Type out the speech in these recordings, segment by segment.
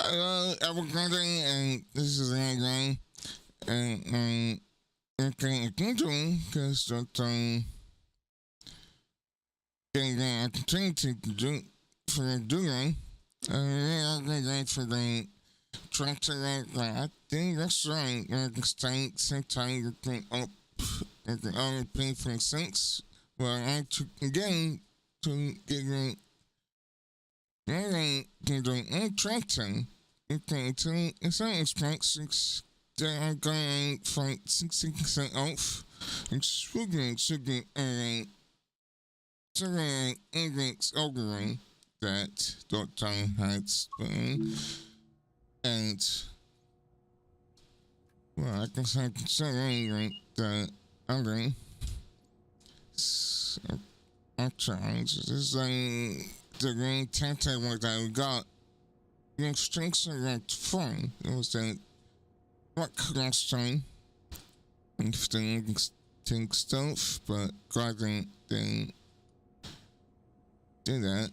Hello, everybody, and this is Adrian, and okay, doing because that getting the opportunity to do for doing, for the translate that. That's right. The state sometime you can up at the RP 26, where I took again to get to the York-Trenton. Okay, so in some respects, they are going for 60% off. It's super index ordering that Dovetail has been. And, well, I guess I can say anyway that other actually, this is the main timetable that we got. The instructions that fine. It was that work last time. And still take stuff, but glad they did that.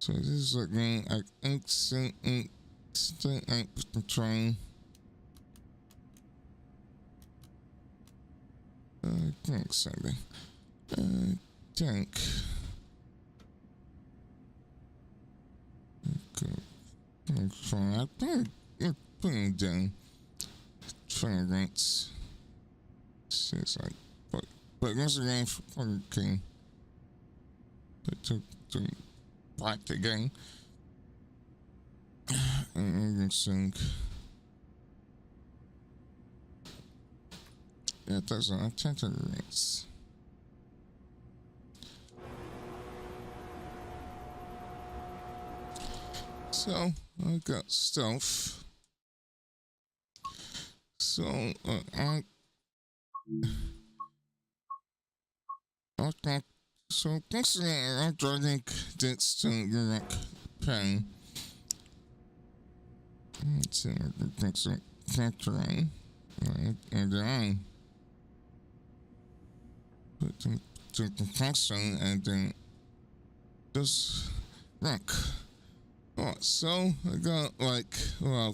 So this is looking like instant train. Thanks, Sandy. Tank. Okay. Fine. I'm putting down 20 rates. It's like, but once again, okay. But to back again. And I think, yeah, those are 10 rates. So I got stuff. So okay. So basically, I'm driving this to York-Trenton. It's a factory, right? And then put to the function and then just rock. Oh, so I got like, well,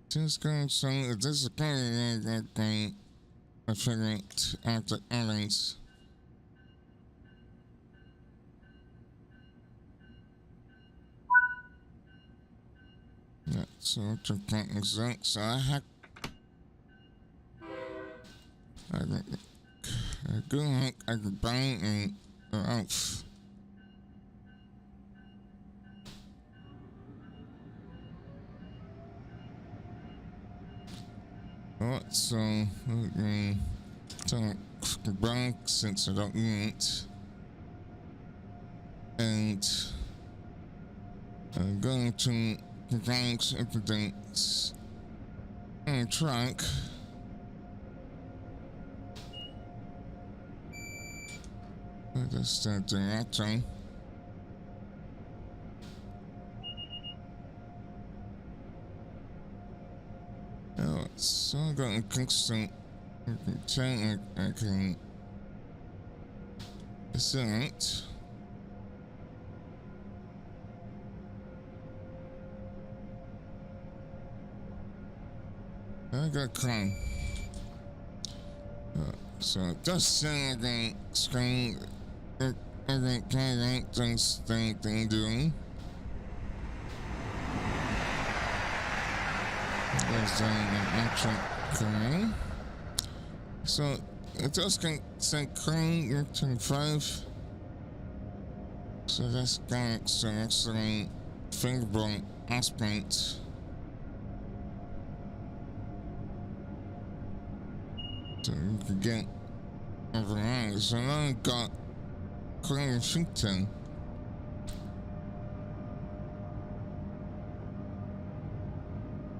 just going so this is kind of that I figured out the airlines. Yeah, so to point exact, so I go like I could buy and off. Alright, so to the bank since I don't need it. And I'm going to the bank's evidence and track. I just start doing that time. Alright, so I got a constant check I can select. I got climb. So it does say the screen every characters they're doing. There's an action coming. So it does say clean year 25. So that's got so actually favorable aspect. So you can get overall. So now I got clean Washington.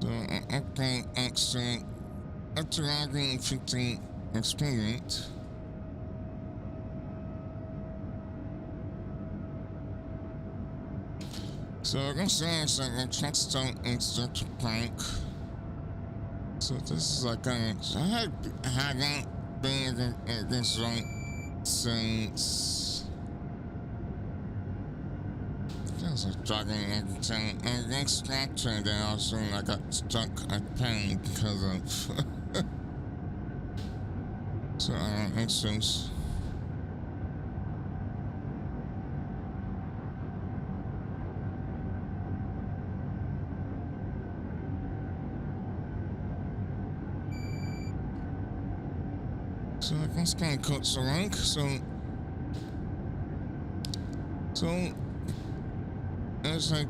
So okay, actually, after having 15 experience, so I'm going to say it's like a touchstone insert plank. So this is like I haven't been at this right since was struggling at the time. And next chapter, then also I got stuck at pain because of. So instance. So I can scan cuts the link. So as I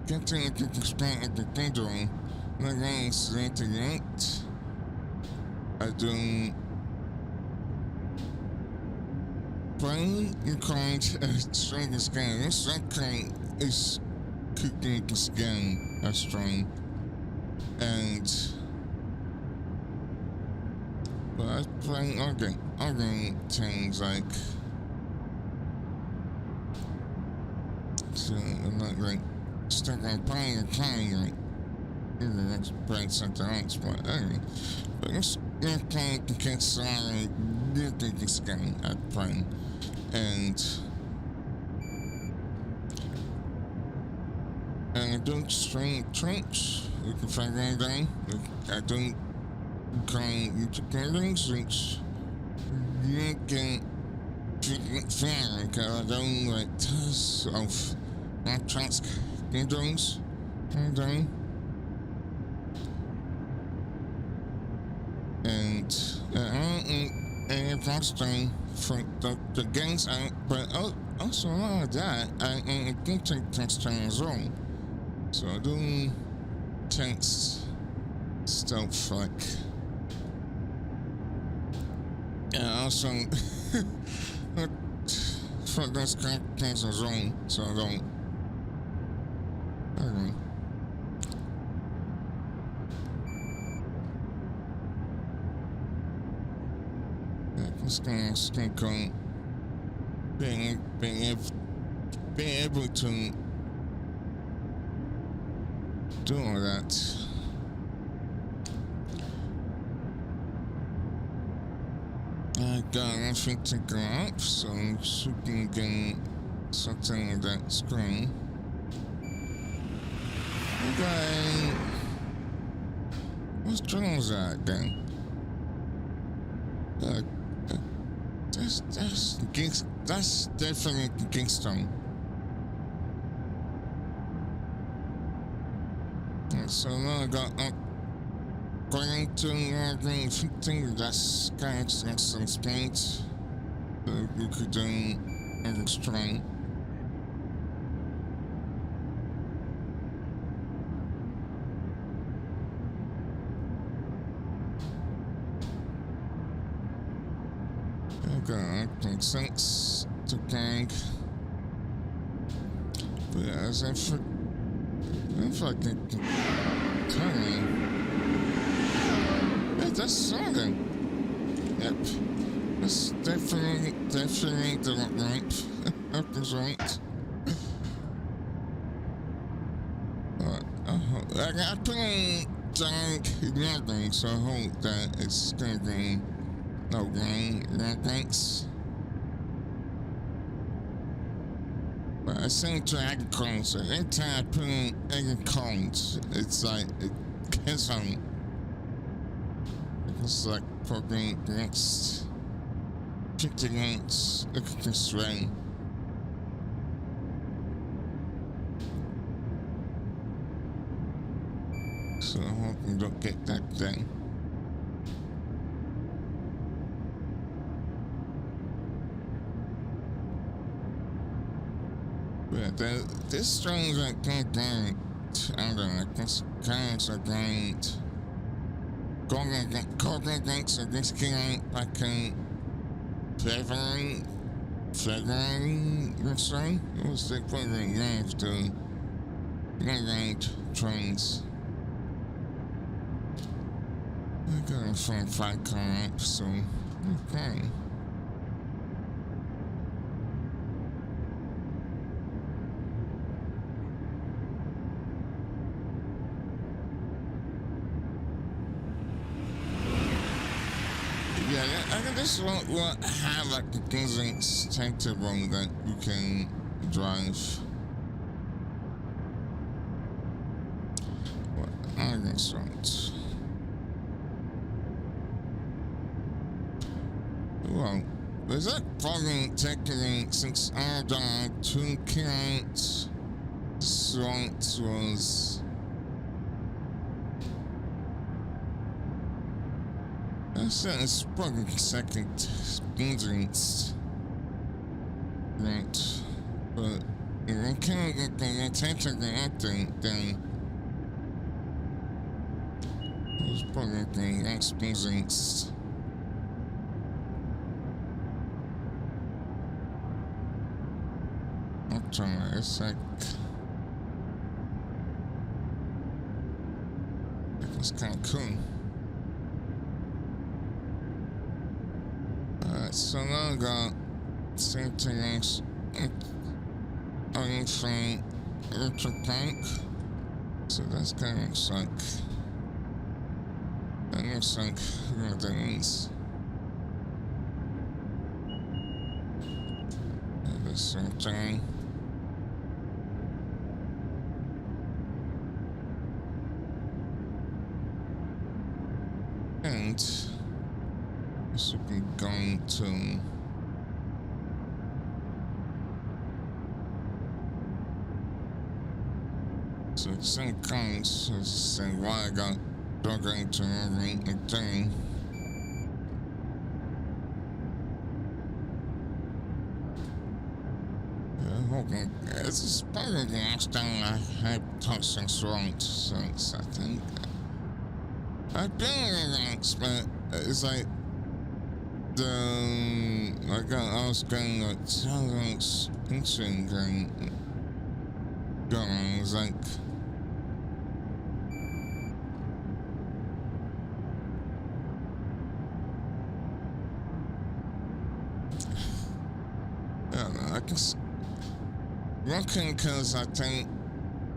continue to expand at the cathedral, my name is internet. I do brain inclined string scan. This kind is cooking the scan a string. And but I was playing other things like so I'm not like stuck on playing like let's play something else, but anyway. But it's playing the kids this game at playing and I don't stream trench. You can find anything. I don't kind YouTube buildings which you can fair because I don't like tons of trans buildings and and that's thing for the games but also a lot of that I do take testing as well. So I do text stuff like also for those characters as well, so I don't stick on being able to do all that. I got nothing to go up, so I'm shooting something on that screen. Okay. What's wrong with that then? That's definitely Kingston. So now I got going to something that's kind of some speed. You could do an extra. Okay, makes sense to gang. But as if I can tell me. Yeah, that's something. Yep. That's definitely the right. That was right. I put on dark nothing, so I hope that it's gonna be no game, thanks. But I sing to icons, so anytime I put in icons, it's like, it gets on. It's like probably the next 50 minutes, look at this rain. So I hope we don't get that thing. But this strings like that down. I don't know, this kinds are great. Golden thanks so this came back in February, let's say. It was like February after late trains. I got a fun fight coming up, so okay. Yeah, I just want to have like a physics table that you can drive. that's right. Well, is that probably taking since I died to count right was it's probably second hindrance. Right. But if I can't get the attention to acting, then it's probably the experience. I'm trying to, it's like it's kind of cool. Alright, so now I got same thing as from York-Trenton. So that's kind of looks like that looks like what that means. The same thing. And this will be going to so the same comes saying why I got going to every thing. Okay, this is probably the last time I have touched things right since I think I've been relaxed, but it's like I was getting like silence itching and going. It was like I don't know. I can looking because I think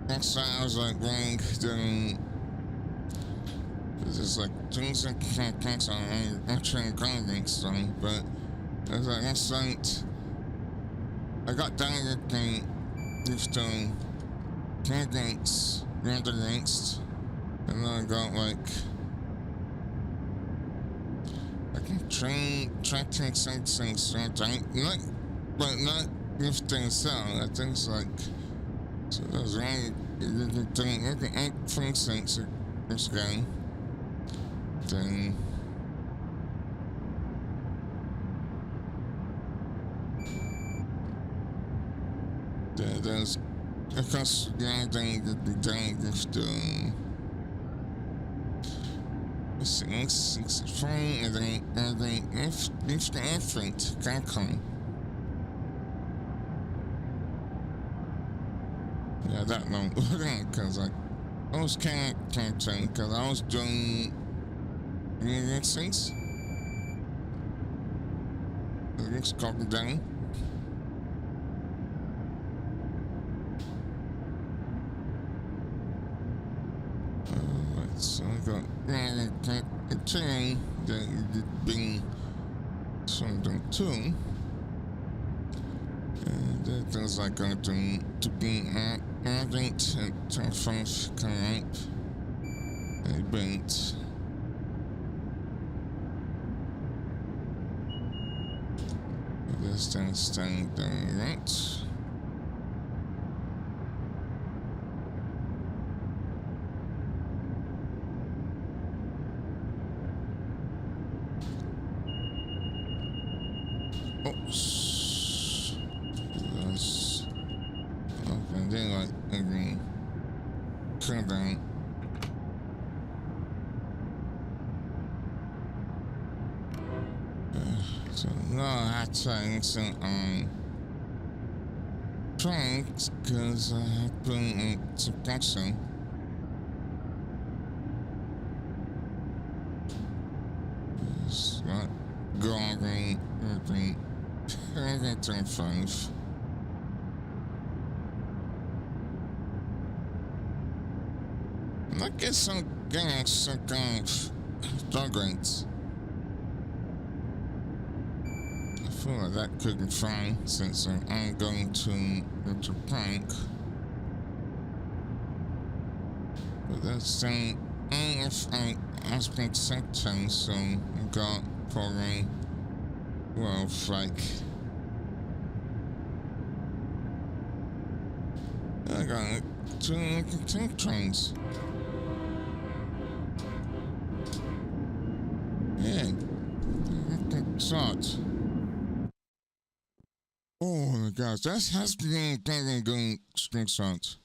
next time I was like going doing. It's just like things that can't on actually grinding stuff, but as I instant I got down with the candidates round against and then I got like I can try to take some things not but not lifting sound. I think it's like so that's right you can 8 for instance this game. Then there's a cost thing that be done with it's fine and then if the effort can come. Yeah, that no because like I was kind of because I was doing these things. Let's copy down. Alright, so I got a chain that being something too. And that things like going to be adding to first come up. A bait. Staying down right. Oops. That's up and then like every turn down. So now I have to some pranks because I have been in suppression. It's not going everything 25. I guess some gas, some kind of dog rates. I feel like that could be fine since I'm going to prank. But that's saying if I aspect sections, so I got probably, well, like, I got 2 tank trains. Yeah, that's shot. Oh my gosh, that has been a good screenshot.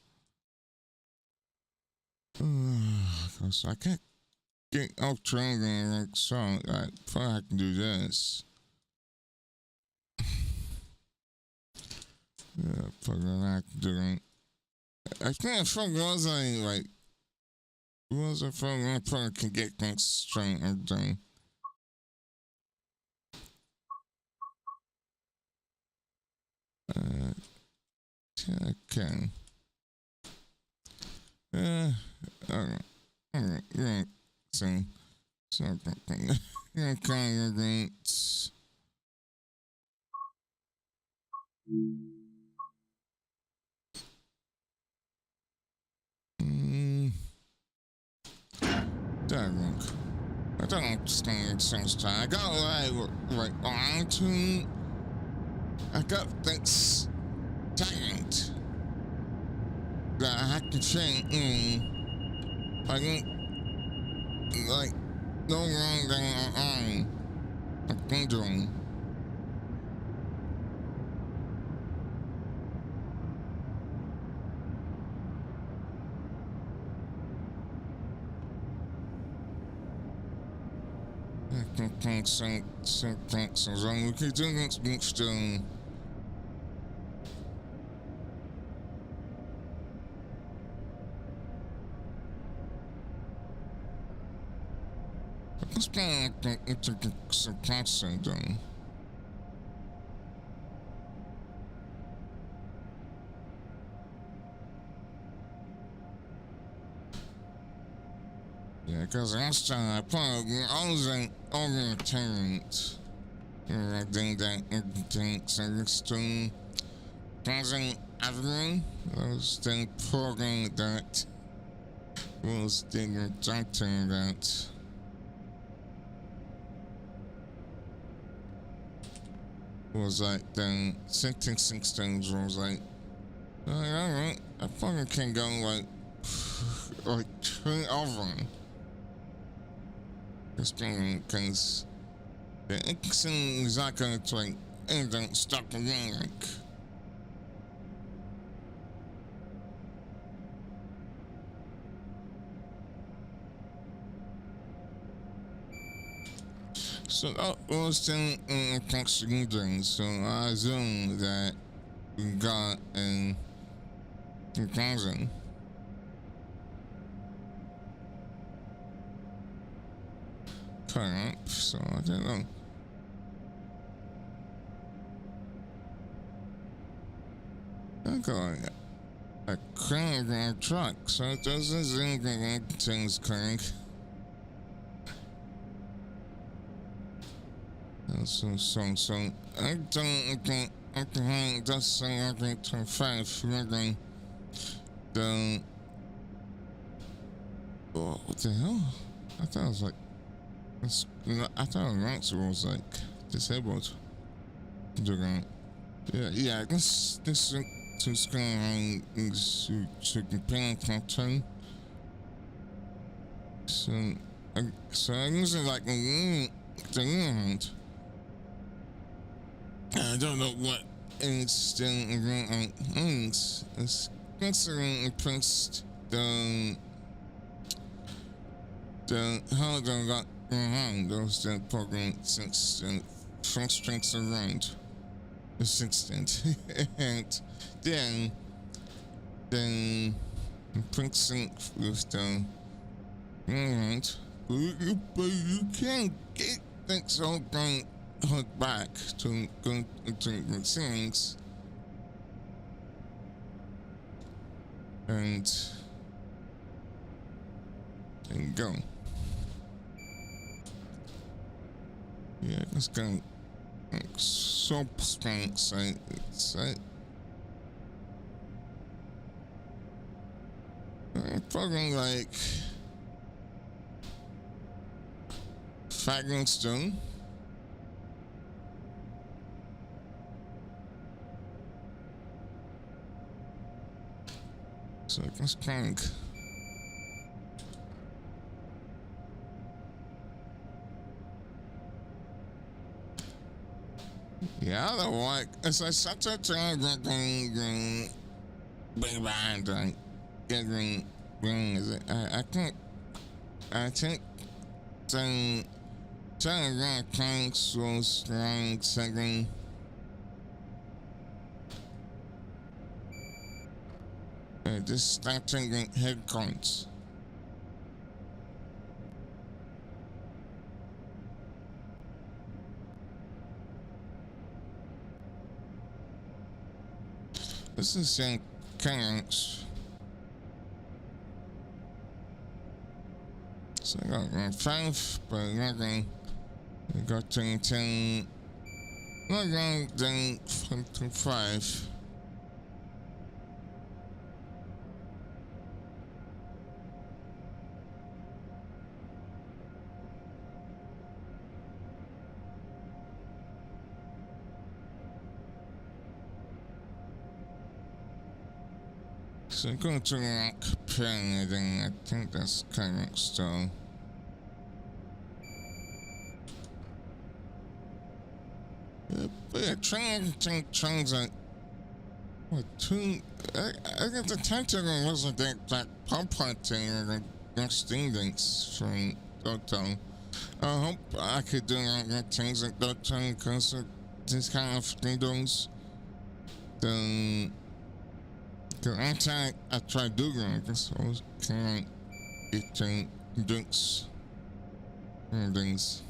Gosh, I can't get off train and like song. I probably can do this. Yeah, probably I can do it. I think if I was like was a phone I probably can get things straight and done. Yeah, I can. Alright, yeah, so something. Yeah, kind of things. Darn. I don't understand sometimes. I got like on to. I got things tight that I have to change. I think like no wrong than I've been doing. I think some things are wrong. We could do this next Let's go into some passing done. Yeah, because last time I played, I was in over a talent. I think that everything service to Pleasant Avenue. I was the program that was the doctor that was like the sentencing stage was like, alright, I probably can go like 2 over. Because the Nixon is not going to like anything stuck again. Like. So that was in text reading, so I assume that we got in 2000. Current, so I don't know. I got a crane on a truck, so it doesn't seem like things correct. So I don't think I can hang just say I think 25 really the what the hell? I thought it was like I thought Ranks was like disabled. Yeah, this to screen is to compare cartoon. So I'm using like the internet. I don't know what it's still things. It's considering pressed the how they got behind those the program since the first strengths around the 16th and then pressing with the right but you can't get things all done hook back to go into the settings and go. Yeah, it's got like soap spanks. It's probably like Fragment stone. So let's crank. Yeah, I don't like. As I start to try green, big behind, like get green. Is it? I can't. I think saying trying to run cranks so strong second. Just starting head counts. This is saying counts. So I got 5, but nothing. I got 10, not wrong, then 5. So I'm going to rock pen, and then I think that's correct still. But yeah, trains like what two? I got the title wasn't that pop hunting or the next things from Dovetail. I hope I could do that things like Dovetail because of this kind of things. Then. Cause I tried doing this, I was kind of eating drinks and things.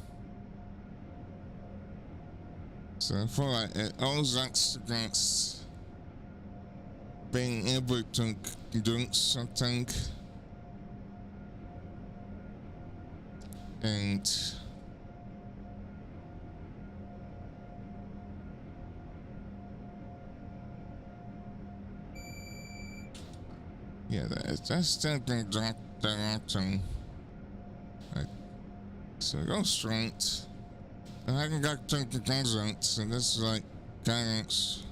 So I feel like it always acts against being able to drink something. And yeah, that's definitely direction. So go straight. And I can got to the desert, so this is like guidance.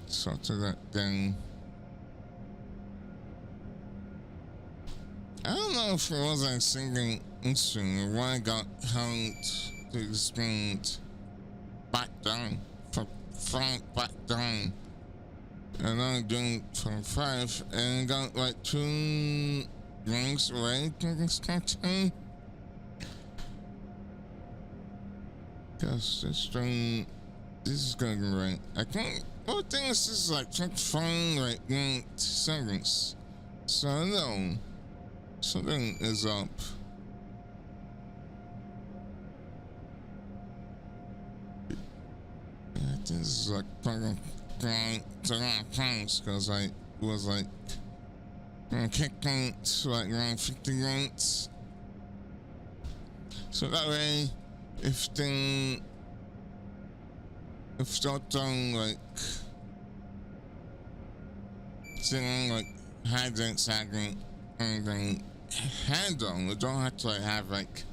So to that thing. I don't know if it was a singing instrument or why I got held to the speed back down. Front back down, and I'm doing from 5 and got like 2 rings away to this cartoon. Gosh, this string, this is gonna be right. I can't. Oh, thing is, this is like fun, like 8 seconds. So I know something is up. This is like fucking times because I was like kicking like around 50 ranks. So that way, if start done like singing like hiding, sagging, and then hand on, we don't have to like have like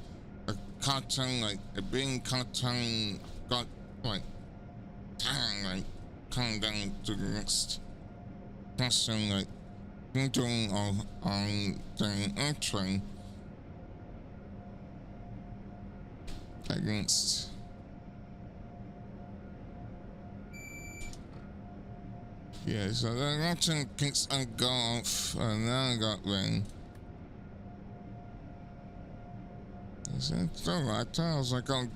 a cartoon, like a big cartoon got like. Like come down to the next person, like doing on the entry against yeah. So the action kicks on golf, and now I got ring. Is that so? I thought I was like I'm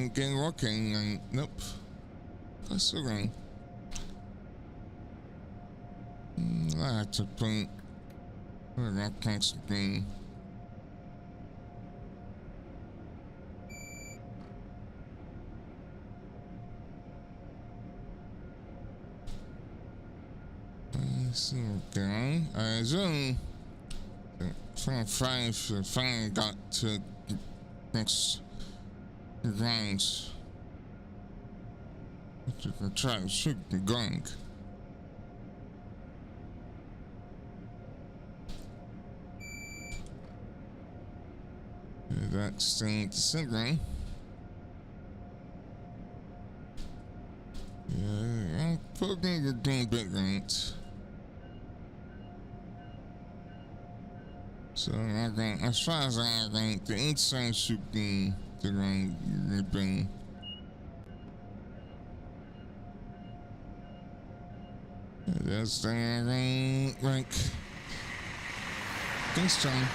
getting walking, and nope. That's the ring. I had to put that next green. Okay. I assume from 5 finally got to next rounds. You can try to shoot the gun. That's still disintegrating. Yeah, I'm probably doing a bit right. So I think, as far as I think, the inside should be the right ribbon. That's the right, like, this time.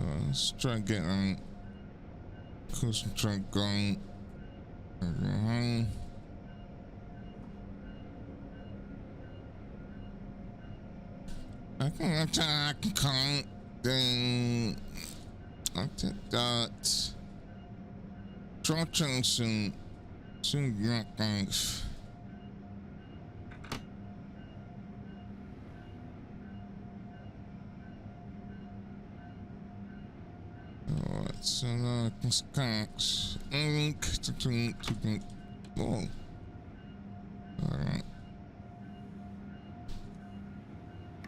Let's try to get right. Concentrate going. I can attack count, then I think that York-Trenton soon get thanks. Alright, so now I can stacks ink to whoa. Alright.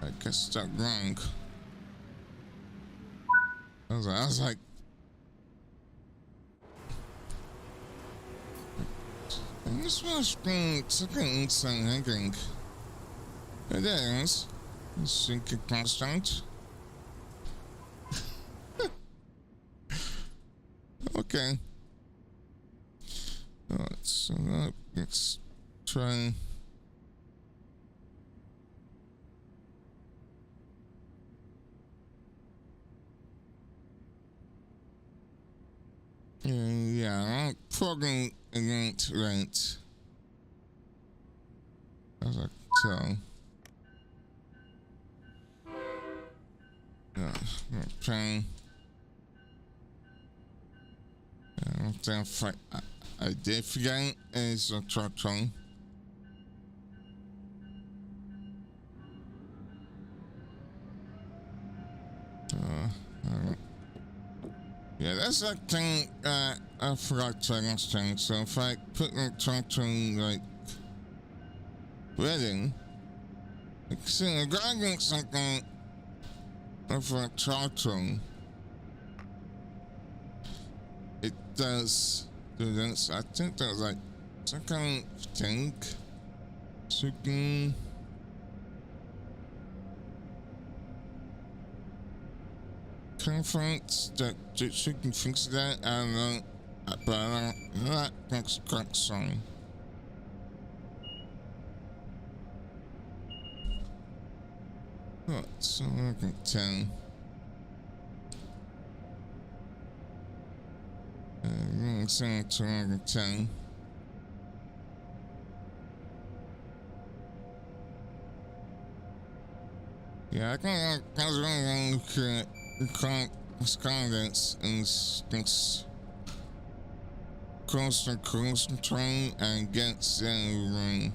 I guess that wrong. I was like, this was being something insane, I think. It is. Sync it constant. Okay. Alright, so let's try. Yeah, I'm probably against right. As I tell. Yeah, trying. I did forget is a try. Yeah, that's that thing I forgot to last time. So if I put the tractor like ready, see the guy makes something of a tractor. It does do this. I think there's like some kind of tank. Shooting. Conference that she can fix that. I don't know, but I don't know that next correct song. What? So I can tell. Saying to I can Yeah, I think I was really looking at correspondence and things concentrate and get ring.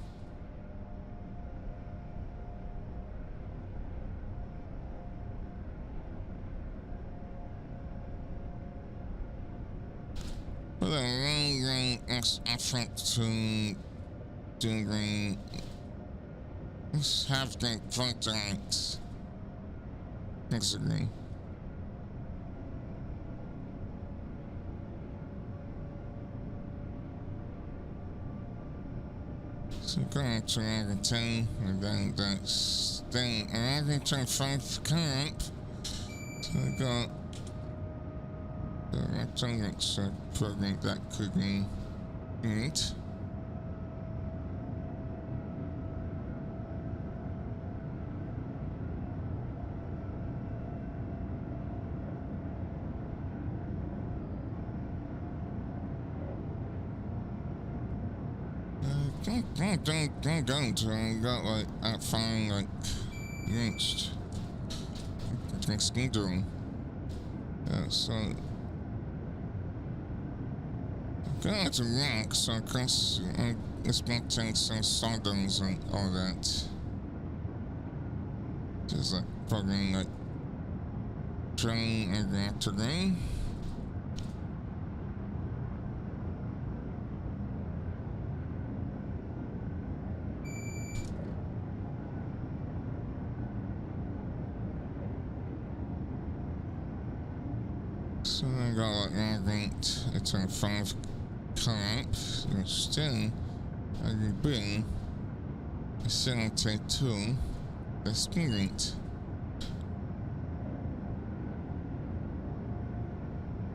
But a really effort to doing have the projects. Disagree. So going to everything, and then that's then everything 5 current. So I got the rectangle program that could be neat. Don't got like I find like reached next doing. So going to rank so I can expecting some sardines and all that. Just like probably like train and that today. So I got like navigate at 25 current, and still I will bring a 72 the spirit.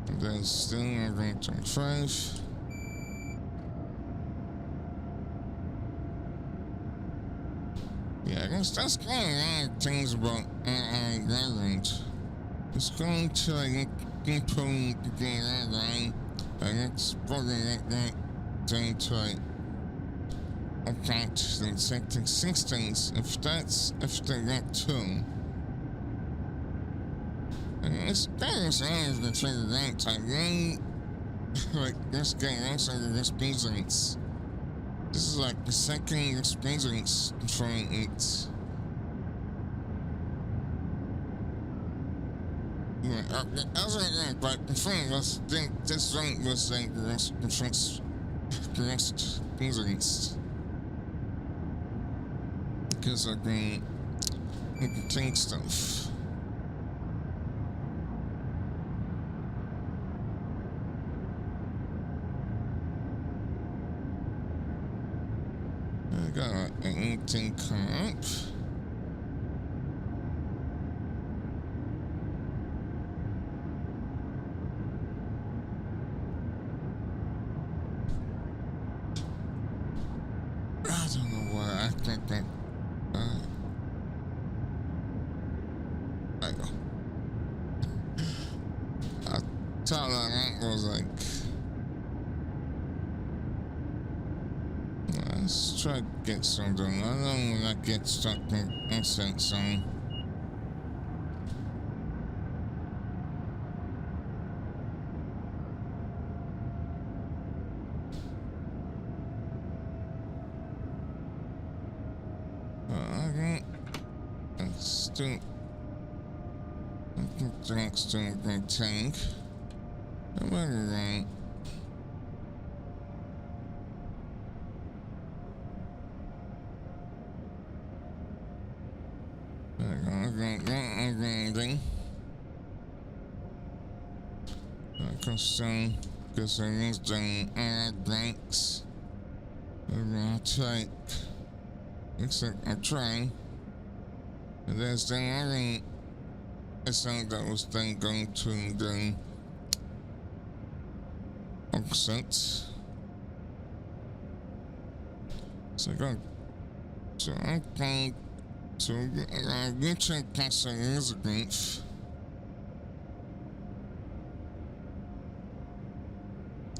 And then still navigate 25. Yeah, I guess that's kind of a lot of things about government. It's going to like improve the data line, and it's probably like that down to like account the setting systems if they get to. And it's kind of sad to figure that like one like this guy also this business. This is like the second experience for it. Yeah, as I read, but the thing was, this one was like the rest experience. Because I can take stuff. I got an 18 comp. I don't know why I think that. I go. I thought that was like. Let's try to get some done. I don't want to get stuck in incense on. Okay. Let's do. Thanks to the tank. Right. Custom, because I used the add blanks. I'll take. Looks like I try. And there's the other. I think that was then going to the offset. So I got. So I'm going to you check past the user brief.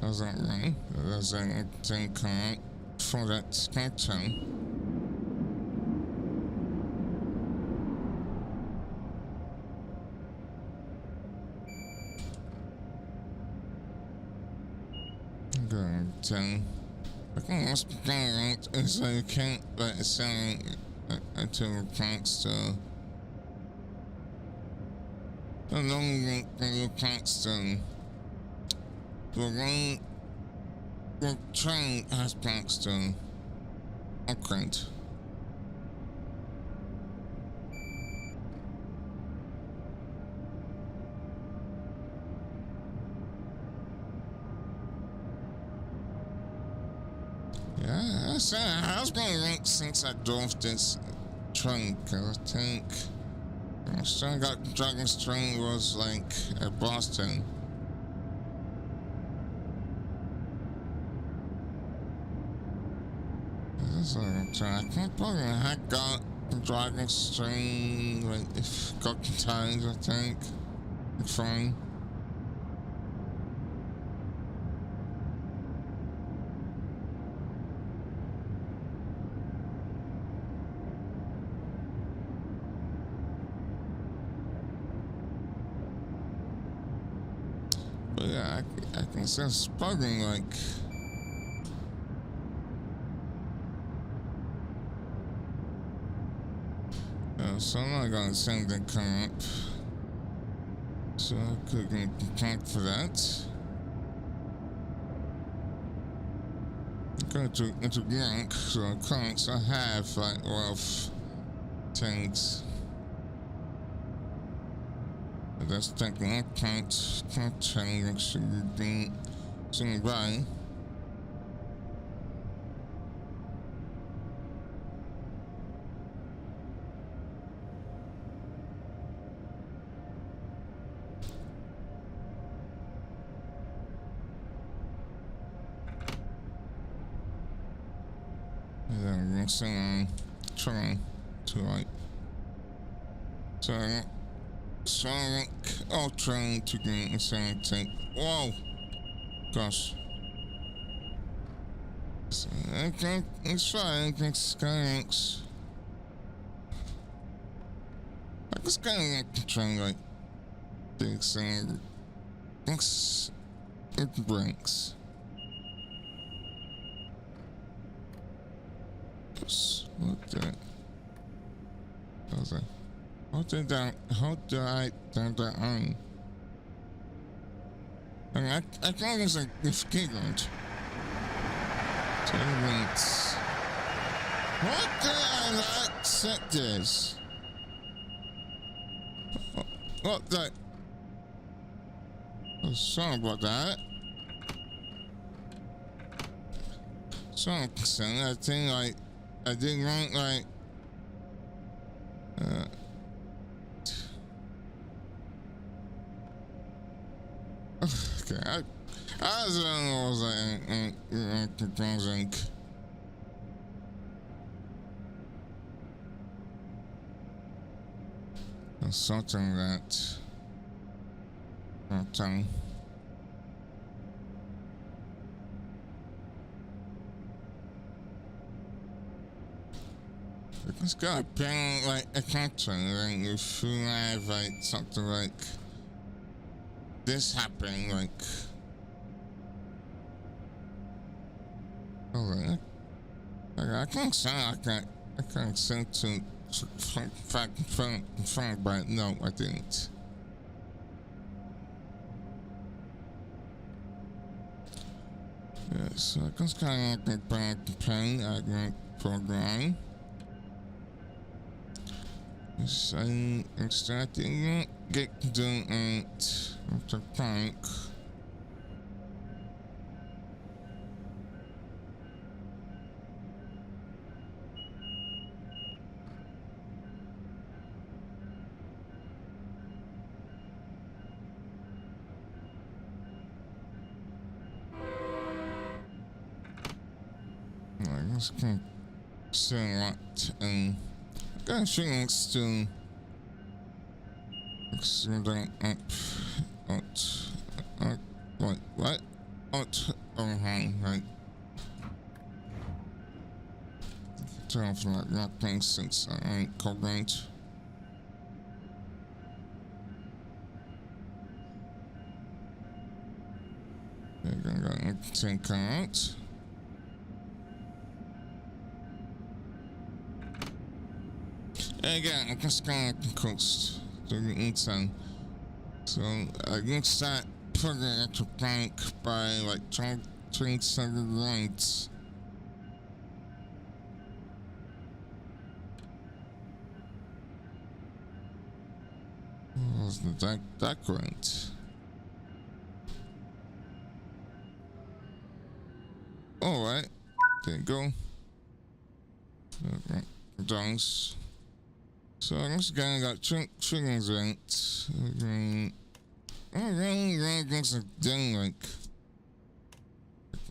How's that right? There's a thing called for that spectrum. Good. I think what's being right is that you can't let it sound until thanks to the long that you thanks to. The one the train has Paxton upgrade. Yeah, so it has been linked since I drove this train, cause I think I still got Dragon's train was like at Boston. I can't probably I got the Dragon's train like if got the times I think. It's fine. But yeah, I can sense probably like so I'm not gonna send the comp. So I could get account for that. Go into blank, so accounts I have like wealth things. And that's taking account content should be seen by. Yeah, I'm trying to like Sonic Ultra to gain insanity. Whoa! Gosh. Okay, it's fine against Skylinks. I just kinda like to try like things and thinks it breaks. What the? How's that? How did I turn that on? I mean, I thought it was like this keyboard. 10 minutes. What did I not set this? What the? Oh, sorry about that. Sorry, I think like I didn't want like okay, I don't know what was like confusing. Something that time. It's got a pen like a cartoon, and if you have like something like this happening, like oh, I can't say I can't seem to find, but no, I didn't. Yeah, so I just kind of like back the pen I can program. So I'm starting to get doing it after tank. I just can't say what got things to extending what? Right. Tell for like nothing since I ain't coherent. They're gonna take out. Again, I just got the coast to the inside. So I can start putting it at the bank by like 27 lights. Wasn't that great? Alright, there you go. Okay, dice. So this guy got chickens right. Really things are done like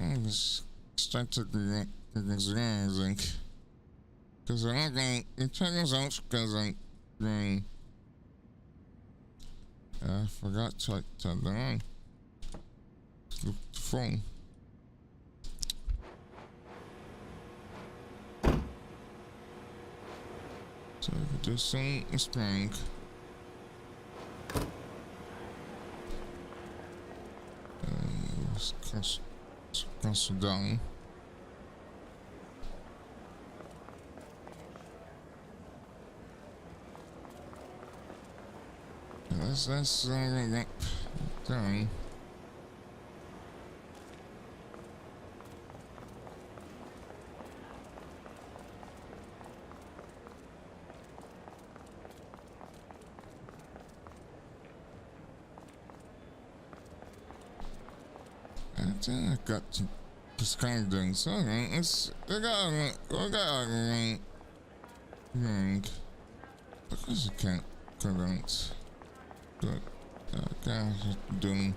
I just started the things around like because I'm not going to check this out because I'm going I forgot to turn that on the phone. So I could do some spring. Cancel down. That's done. I got some prescribing, so it's we got a ring because you can't current, but gotta do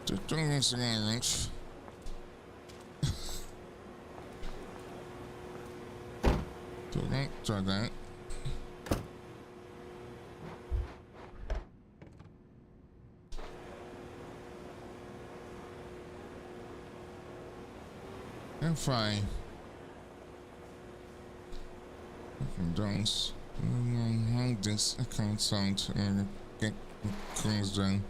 the things around. So don't try that. And fry. Don't how this account sound get closed down.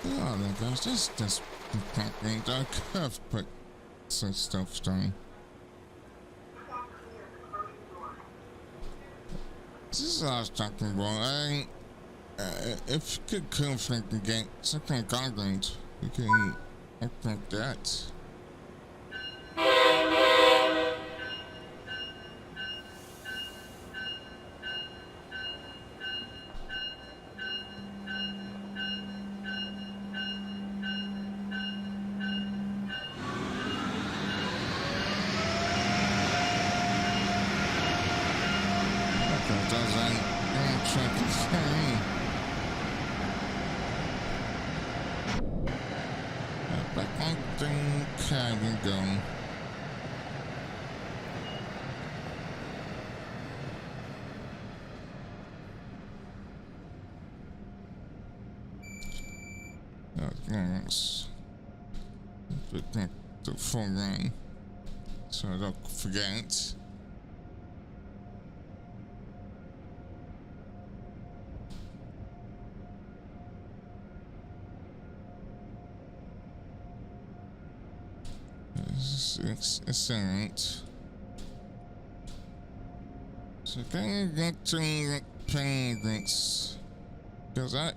Oh my gosh, this department I have put some stuff down. This is what I was talking about. If you could conflict and get something guidelines, we can affect that. The full run, so I don't forget. It's excellent. So can you get to the payments? Because I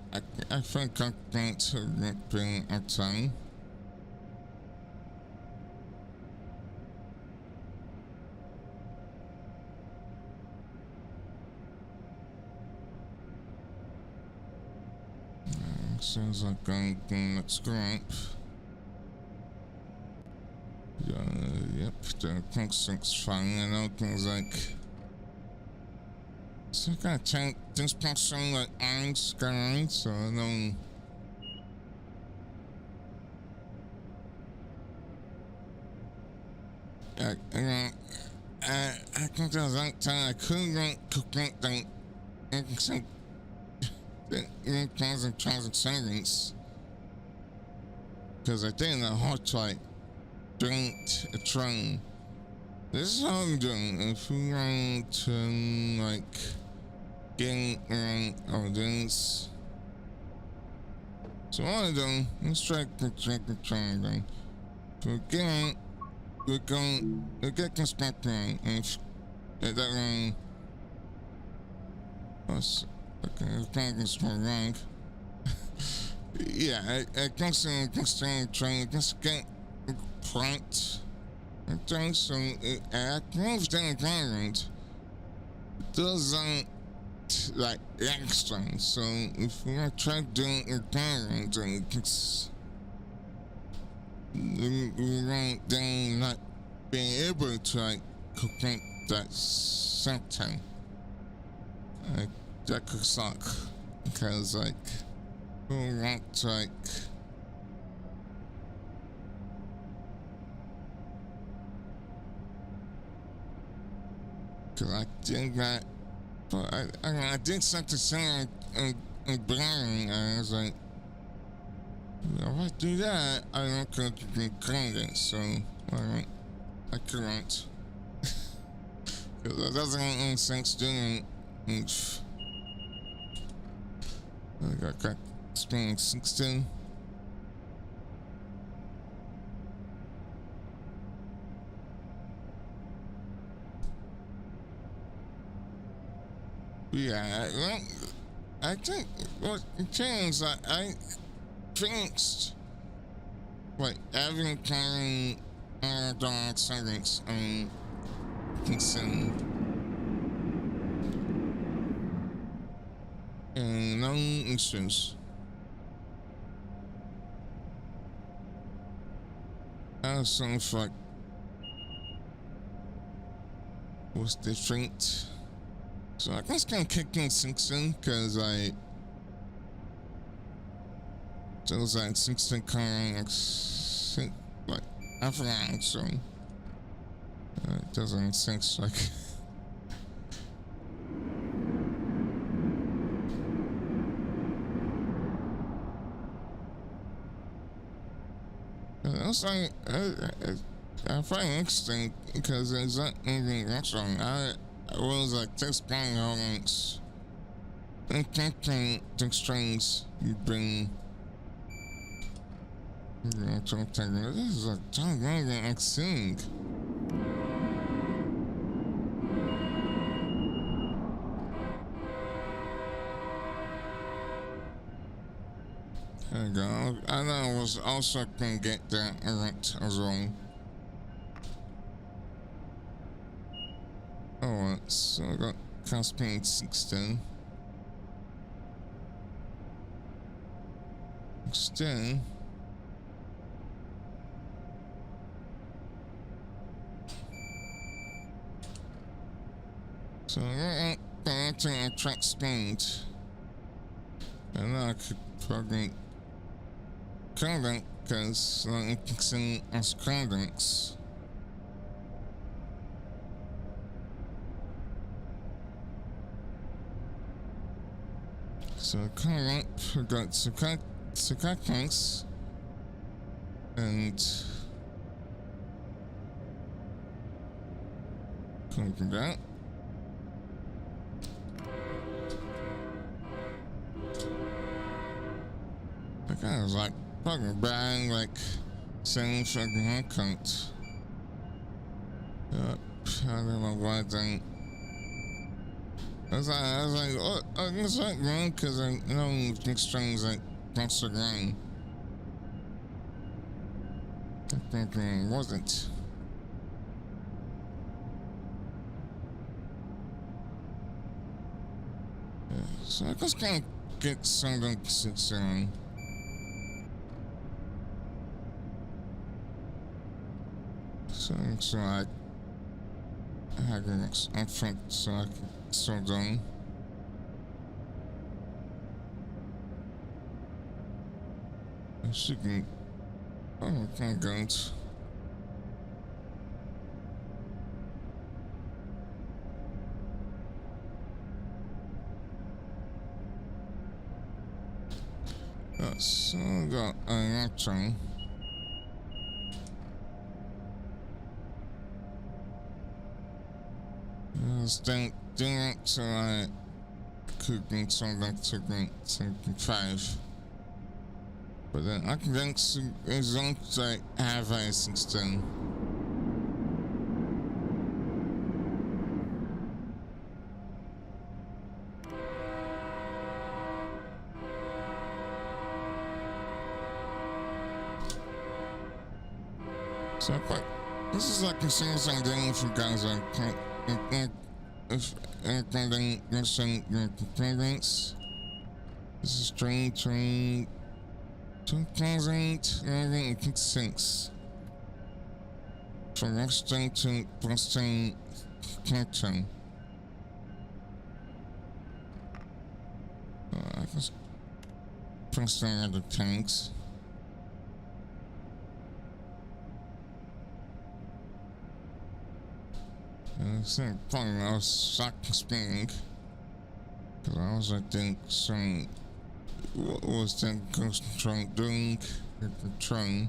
think I'm going to get paying a time. Sounds like I'm going to scrap. Yep, the constant's fine. I know things like. So I gotta take this person like iron's going, so I know. I think there's that time I couldn't cook that except thousand seconds because I did a hot right drink a train. This is how I'm doing. If we want to like get around audience, so what I'm doing, let's try to check the train then. So again, we'll get this back right and that right. Okay, it's wrong. Yeah, I constantly trying to get a point. I think so. I moved the environment. It doesn't like extra. So if we are trying to do environment, it's we won't then not being able to like complete that sector. That could suck because like we want to like cause I did that, but I did something similar in Blaring. I was like, if I do that, I don't go to be credit, so alright, I couldn't because that doesn't make any sense doing it. I got spring 16. Yeah, I think what changed. I fixed like every time dog settings on Kingston. And no issues. sounds like was different. So I guess kind of kicking Simpson because those like Simpson kind of like after that, so it doesn't make sense like. That's like I find it interesting because there's not anything that's wrong. I was like this bang elements. I can't the strings you bring. This is a ton of I think. There you go. I know I was also gonna get that right as well. Alright, so I got car speed 16. 16. So I got to track speed. And I could probably codec because you can see as codecs. So codec, we got codecs and copy that. I was like fucking bang, like saying fucking haircut. Yep, I don't know why they. I was like, oh, it's like wrong because I know mixed strings like that's the wrong. I think it wasn't. Yeah, so I just can't get something to sit on. So I had an upfront so I could slow down. I shouldn't. Oh, I can't go. So I got an electron. Don't do it so I could be something to be 75. But then I can think as long as I have a 16. So this is like a single thing doing for guys like if anything missing your components. This is train 2008 anything it sinks. From Western to Boston Canton. I just press down the tanks. It's probably I was sucking speed because I was think some what was that ghost train doing at the train.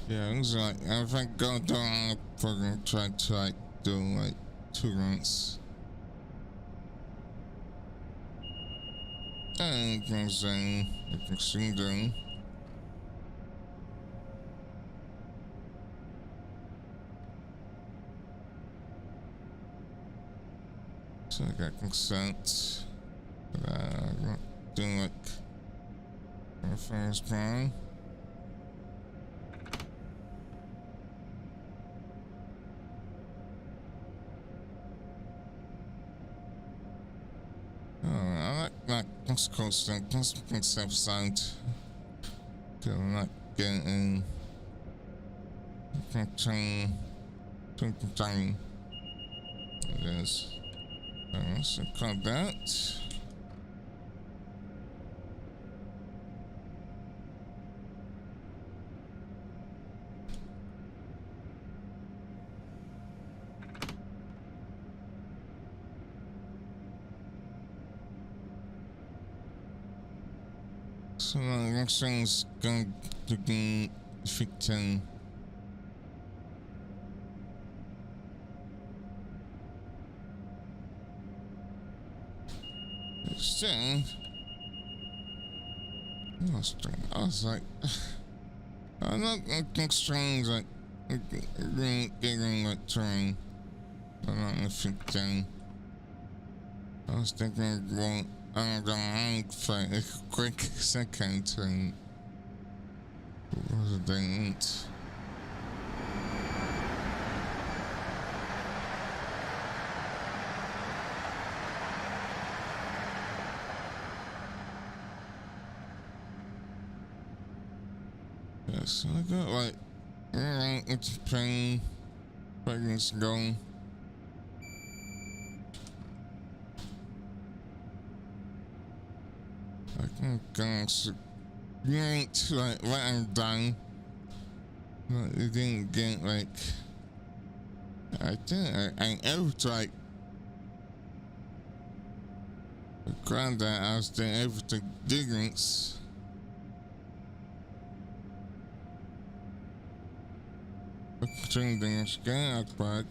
Yeah, it was like if I go down I'm gonna try to like do like 2 runs. And you can see down. So I got consent. I'm doing like the first plan. Oh, I like that West Coast and concept sound. I'm not getting time. It is. So call that. So next thing's going to be 15. Then I was like, I'm not looking strange, like getting like terrain. I'm not gonna 15. I was thinking, well, I'm gonna for a quick second and what was it they eat? Yeah, so I got like, alright, it's pain, pregnancy going. I can go right, like, what I'm done. But it didn't get like, I think I ever like, grab that, I was doing everything diggings. Doing the scan back,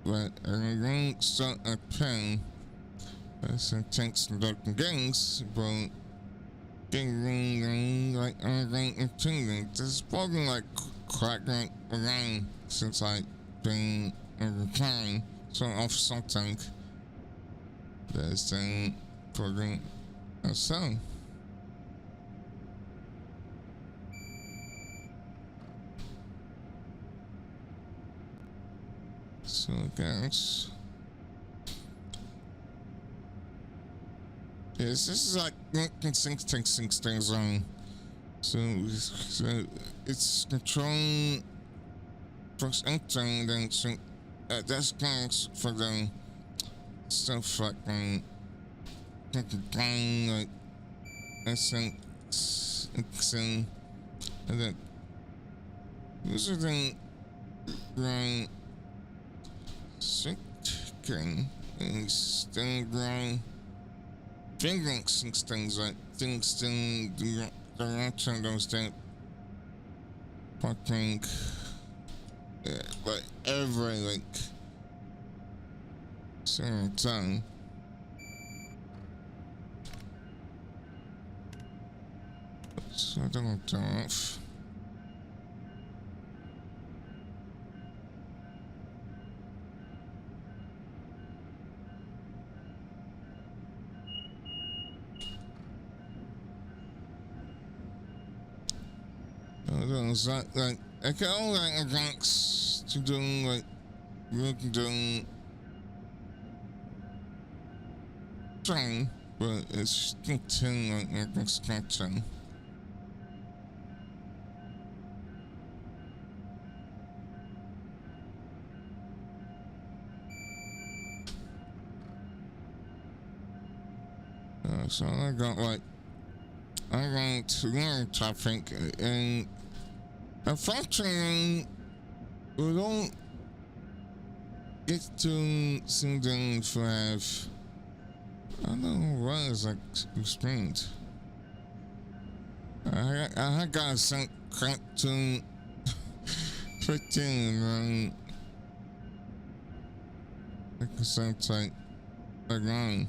but I didn't start a pen. Some takes some different games, but getting like everything into this is probably like cracking around since I've been replying so off something that's then putting a song. So I guess yes, this is like sync things on. So it's controlling first entering, then sync. That's kind for the stuff like like and then usually right syncing is then right fingering things like things in the direction those that fucking like every like certain time. So I don't turn off. Is that like I can only like advance to do like doing thing, but it's still like expecting. So I got like I got one topic and unfortunately we don't get to something to have I don't know what is like explained. I got some cartoon 15 and like something like wrong.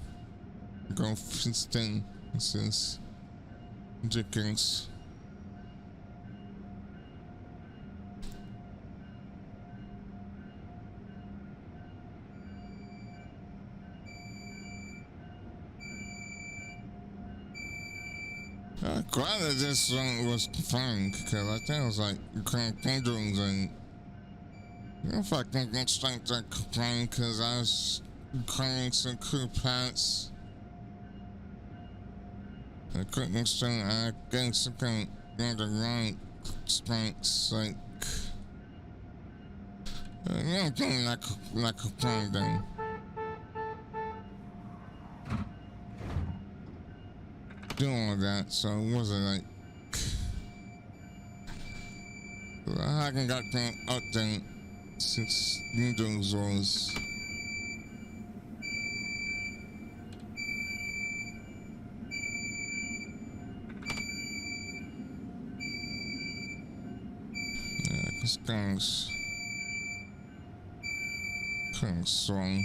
Go 15 since Dickens. Glad that this one was fine because I think it was like condoms and if I can get like complain because I was crying some cool pants. I couldn't say I guess I can't get the right space, like, anything like a painting. Do all of that, so it wasn't like, I haven't got that update since Windows was. This guy's kind of strong.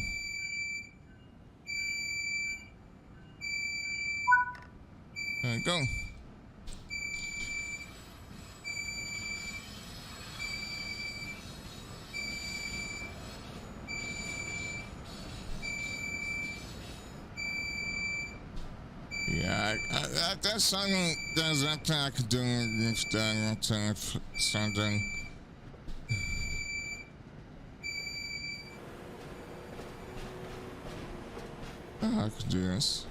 There we go. Yeah, that's something there's that thing I could do with the alternative sounding. Oh, I could do this.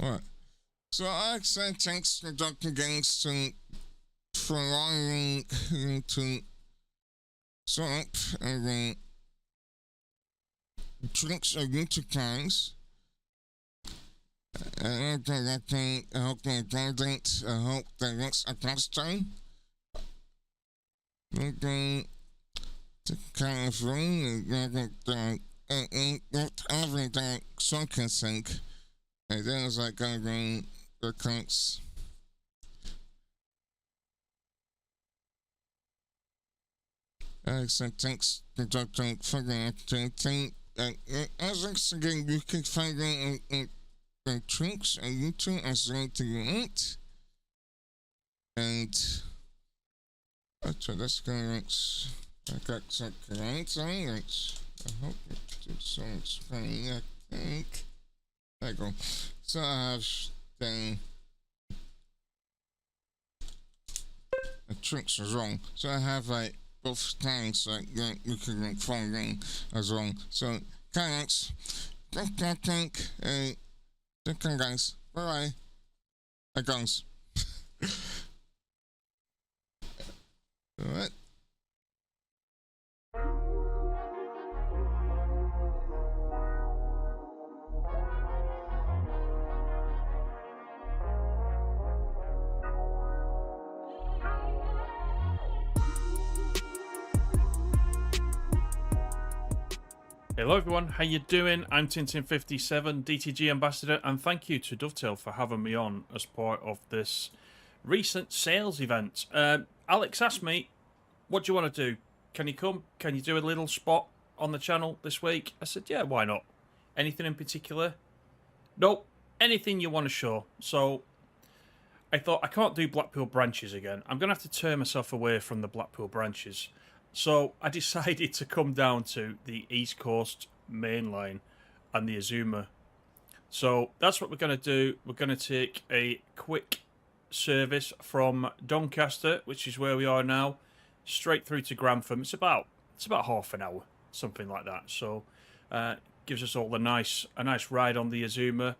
Alright. So I said thanks to Dr. Gangster for allowing me to sort up the tricks of YouTube times. I hope they validate. I hope that next next time. Okay, the kind of room everything so can sink. And then it's like gonna bring the cranks. So thanks to Dr. for the thing. As again, you can find the tricks on YouTube as well to it. And that's gonna I got some clients on it. I hope it's so explain, I think. There you go. So I have then the tricks is wrong. So I have like both things like you can like phone ring as well. So thanks. I think guys. Bye bye. I guns. Alright. Hello everyone, how you doing? I'm Tintin57, DTG Ambassador, and thank you to Dovetail for having me on as part of this recent sales event. Alex asked me, what do you want to do? Can you come? Can you do a little spot on the channel this week? I said, yeah, why not? Anything in particular? Nope, anything you want to show. So I thought, I can't do Blackpool branches again. I'm going to have to turn myself away from the Blackpool branches. So I decided to come down to the East Coast main line and the Azuma. So that's what we're going to do. We're going to take a quick service from Doncaster, which is where we are now, straight through to Grantham. It's about half an hour, something like that. So gives us all a nice ride on the Azuma.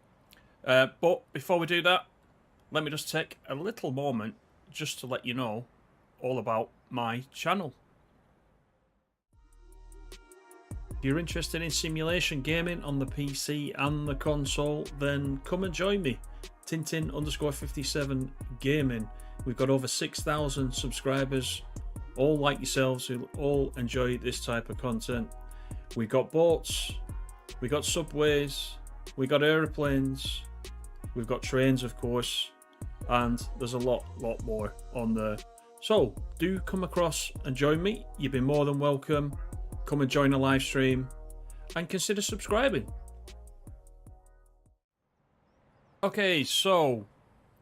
But before we do that, let me just take a little moment just to let you know all about my channel. If you're interested in simulation gaming on the PC and the console, then come and join me. Tintin_57 Gaming. We've got over 6,000 subscribers, all like yourselves, who all enjoy this type of content. We got boats, we got subways, we got aeroplanes, we've got trains, of course, and there's a lot more on there. So do come across and join me. You've been more than welcome. Come and join a live stream and consider subscribing. Okay, so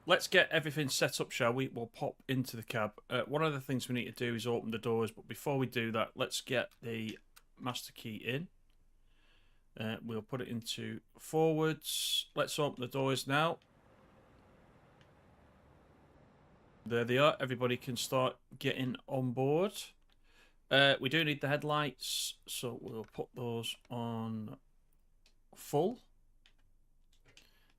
let's get everything set up, shall we? We'll pop into the cab. One of the things we need to do is open the doors, but before we do that, let's get the master key in. We'll put it into forwards. Let's open the doors now. There they are. Everybody can start getting on board. We do need the headlights, so we'll put those on full.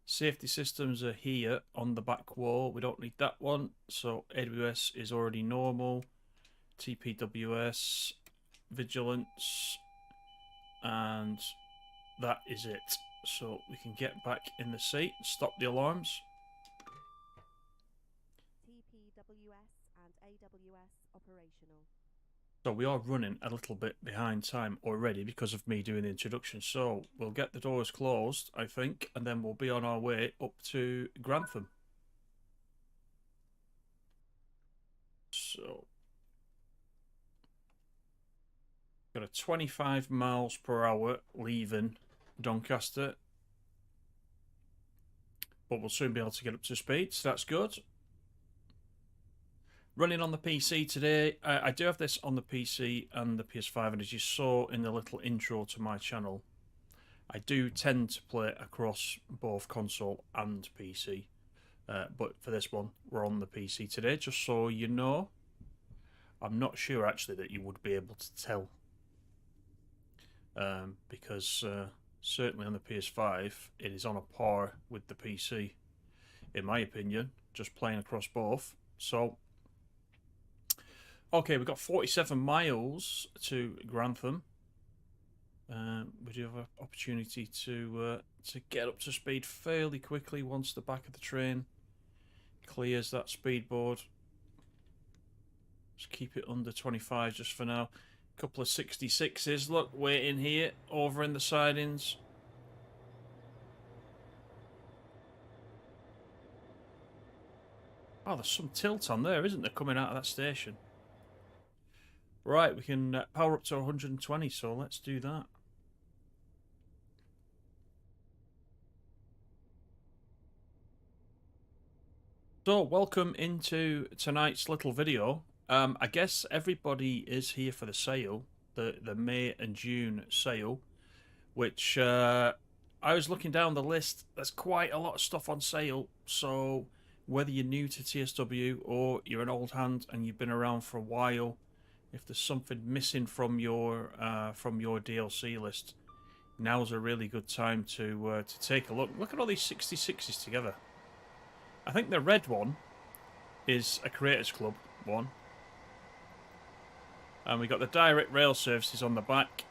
Safety systems are here on the back wall. We don't need that one. So AWS is already normal. TPWS, vigilance, and that is it. So we can get back in the seat, stop the alarms. TPWS and AWS operational. So we are running a little bit behind time already because of me doing the introduction. So we'll get the doors closed, I think, and then we'll be on our way up to Grantham. So got a 25 miles per hour leaving Doncaster, but we'll soon be able to get up to speed, so that's good. Running on the PC today. I do have this on the PC and the PS5, and as you saw in the little intro to my channel, I do tend to play across both console and PC. But for this one, we're on the PC today, just so you know. I'm not sure actually that you would be able to tell, because certainly on the PS5 it is on a par with the PC, in my opinion, just playing across both. So okay, we've got 47 miles to Grantham. We do have an opportunity to get up to speed fairly quickly once the back of the train clears that speedboard. Just keep it under 25 just for now. A couple of 66s, look, waiting here, over in the sidings. Oh, there's some tilt on there, isn't there, coming out of that station? Right, we can power up to 120, so let's do that. So, welcome into tonight's little video. I guess everybody is here for the sale, the May and June sale, which I was looking down the list. There's quite a lot of stuff on sale, so whether you're new to TSW or you're an old hand and you've been around for a while, if there's something missing from your DLC list, now's a really good time to take a look. Look at all these 66s together. I think the red one is a Creators Club one. And we got the direct rail services on the back.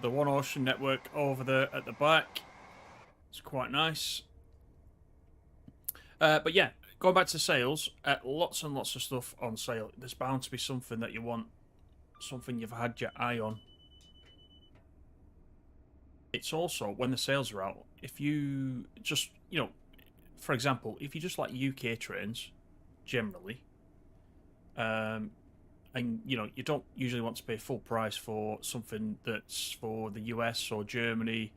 The One Ocean network over there at the back. It's quite nice. But yeah, going back to sales, lots and lots of stuff on sale. There's bound to be something that you want, something you've had your eye on. It's also, when the sales are out, if you just, you know, for example, if you just like UK trains, generally, and, you know, you don't usually want to pay full price for something that's for the US or Germany,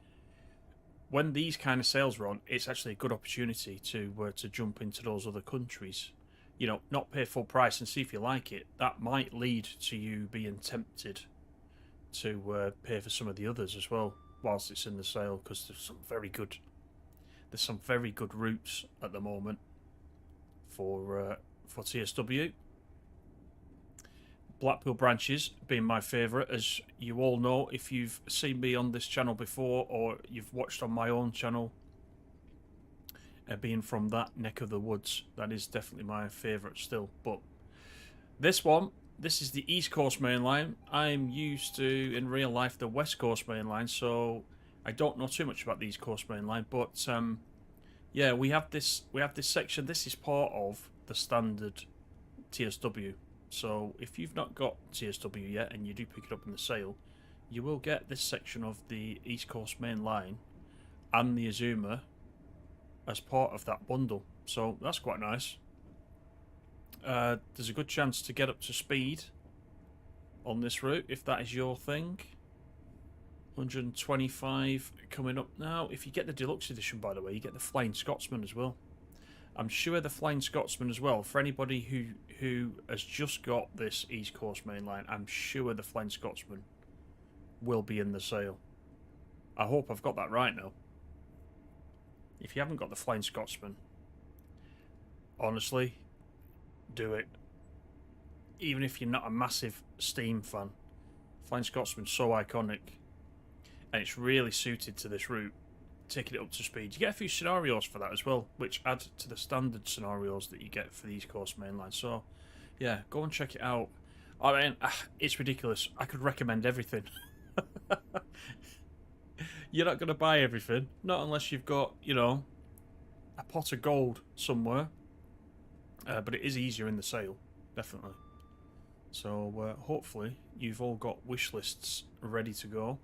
when these kind of sales are on, it's actually a good opportunity to jump into those other countries. You know, not pay full price and see if you like it. That might lead to you being tempted to pay for some of the others as well whilst it's in the sale, because there's some very good routes at the moment for TSW. Blackpool branches being my favourite, as you all know if you've seen me on this channel before or you've watched on my own channel. Being from that neck of the woods, that is definitely my favourite still. But this one, this is the East Coast Main Line. I'm used to, in real life, the West Coast Main Line, so I don't know too much about the East Coast Main Line. But yeah, we have this section. This is part of the standard TSW. So if you've not got TSW yet and you do pick it up in the sale, you will get this section of the East Coast Main Line and the Azuma as part of that bundle. So that's quite nice. There's a good chance to get up to speed on this route if that is your thing. 125 coming up now. If you get the deluxe edition, by the way, you get the Flying Scotsman as well. I'm sure the Flying Scotsman as well, for anybody who has just got this East Coast Main Line, I'm sure the Flying Scotsman will be in the sale. I hope I've got that right now. If you haven't got the Flying Scotsman, honestly, do it. even if you're not a massive Steam fan. Flying Scotsman's so iconic, and it's really suited to this route, taking it up to speed. You get a few scenarios for that as well, which add to the standard scenarios that you get for the East Coast Main Line. So, yeah, go and check it out. I mean, it's ridiculous. I could recommend everything. You're not going to buy everything, not unless you've got, you know, a pot of gold somewhere. But it is easier in the sale, definitely. So hopefully you've all got wish lists ready to go.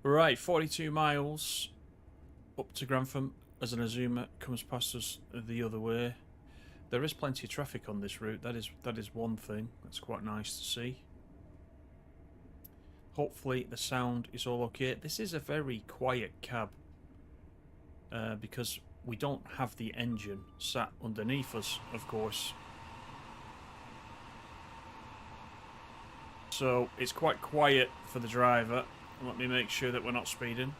Right, 42 miles up to Grantham as an Azuma comes past us the other way. There is plenty of traffic on this route. That is one thing. That's quite nice to see. Hopefully the sound is all okay. This is a very quiet cab because we don't have the engine sat underneath us, of course. So it's quite quiet for the driver. Let me make sure that we're not speeding.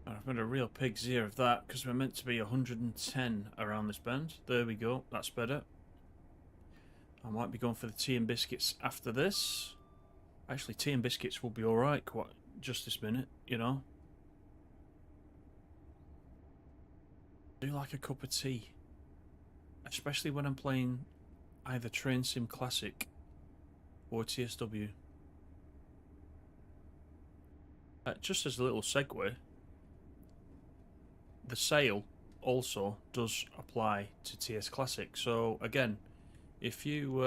I've made a real pig's ear of that because we're meant to be 110 around this bend. There we go. That's better. I might be going for the tea and biscuits after this. Actually, tea and biscuits will be alright quite just this minute, you know. I do like a cup of tea. Especially when I'm playing either Train Sim Classic or TSW. Just as a little segue, the sale also does apply to TS Classic. So again, if you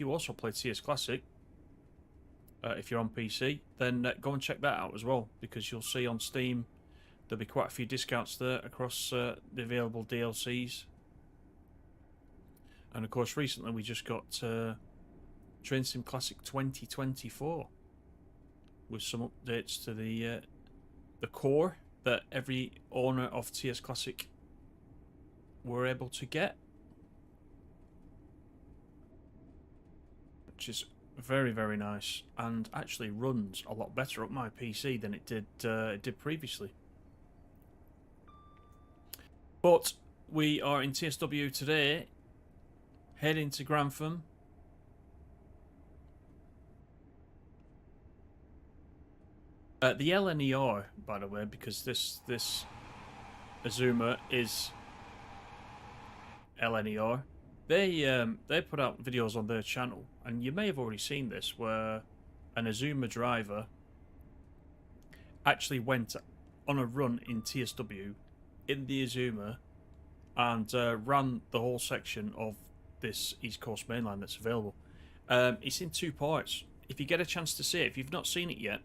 also play TS Classic, if you're on PC, then go and check that out as well, because you'll see on Steam there'll be quite a few discounts there across the available DLCs. And of course, recently we just got Train Sim Classic 2024 with some updates to the core that every owner of TS Classic were able to get, which is very, very nice, and actually runs a lot better up my PC than it did previously. But we are in TSW today, heading to Grantham. The LNER, by the way, because this Azuma is LNER. They put out videos on their channel, and you may have already seen this, where an Azuma driver actually went on a run in TSW in the Azuma and ran the whole section of this East Coast Main Line that's available. It's in 2 parts. If you get a chance to see it, if you've not seen it yet,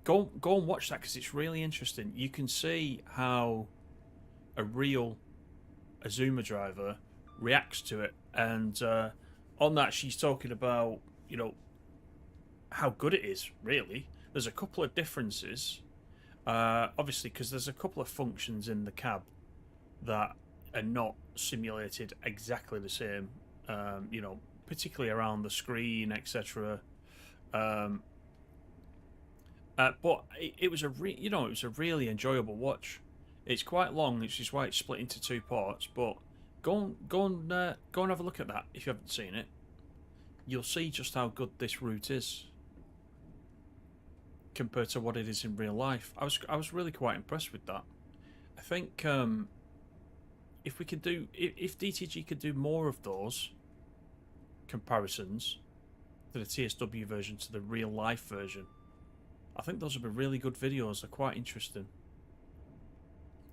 go and watch that, because it's really interesting. You can see how a real Azuma driver reacts to it, and on that she's talking about, you know, how good it is. Really, there's a couple of differences, obviously, because there's a couple of functions in the cab that are not simulated exactly the same, you know, particularly around the screen, etc. But it was a really enjoyable watch. It's quite long, which is why it's split into 2 parts. But go and have a look at that if you haven't seen it. You'll see just how good this route is compared to what it is in real life. I was really quite impressed with that. I think if DTG could do more of those comparisons to the TSW version to the real life version, I think those would be really good videos. They're quite interesting.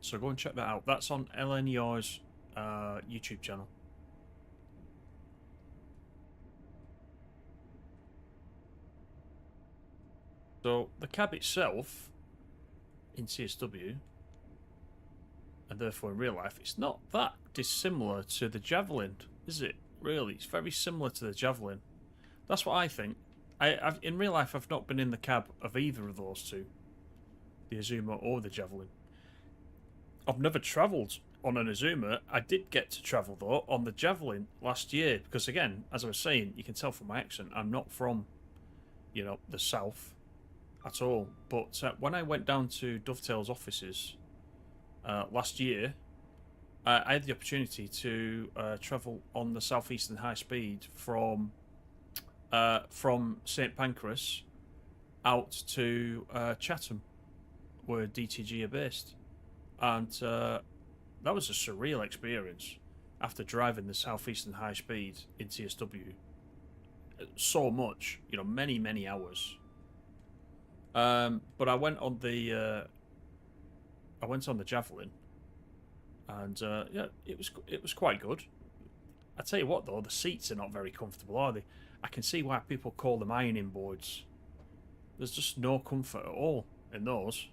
So go and check that out. That's on LNER's YouTube channel. So the cab itself in CSW, and therefore in real life, it's not that dissimilar to the Javelin, is it? Really, it's very similar to the Javelin. That's what I think. In real life, I've not been in the cab of either of those two, the Azuma or the Javelin. I've never travelled on an Azuma. I did get to travel, though, on the Javelin last year, because, again, as I was saying, you can tell from my accent, I'm not from, you know, the south. at all. But when I went down to Dovetail's offices last year, I had the opportunity to travel on the Southeastern High Speed from St Pancras out to Chatham, where DTG are based, and that was a surreal experience after driving the Southeastern High Speed in TSW so much, you know, many hours. But I went on the Javelin, and yeah, it was quite good. I tell you what, though, the seats are not very comfortable, are they? I can see why people call them ironing boards. There's just no comfort at all in those.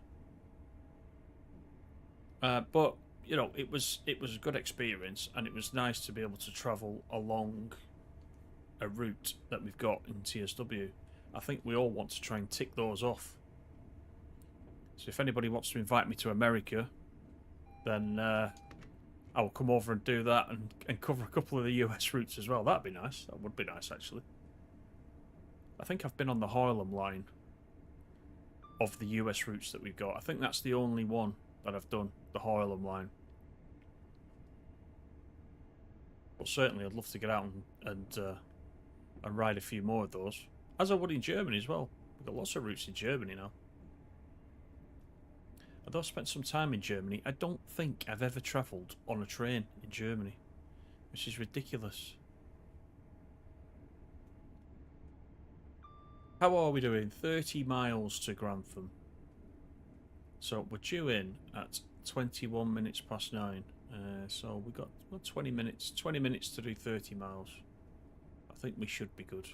But you know, it was a good experience, and it was nice to be able to travel along a route that we've got in TSW. I think we all want to try and tick those off. So if anybody wants to invite me to America, then I will come over and do that, and cover a couple of the US routes as well. That'd be nice. That would be nice, actually. I think I've been on the Harlem line of the US routes that we've got. I think that's the only one that I've done, the Harlem line. But certainly I'd love to get out and ride a few more of those. As I would in Germany as well. We've got lots of routes in Germany now. Although I've spent some time in Germany, I don't think I've ever travelled on a train in Germany, which is ridiculous. How are we doing? 30 miles to Grantham. So we're due in at 21 minutes past 9. So we've got 20 minutes. 20 minutes to do 30 miles. I think we should be good.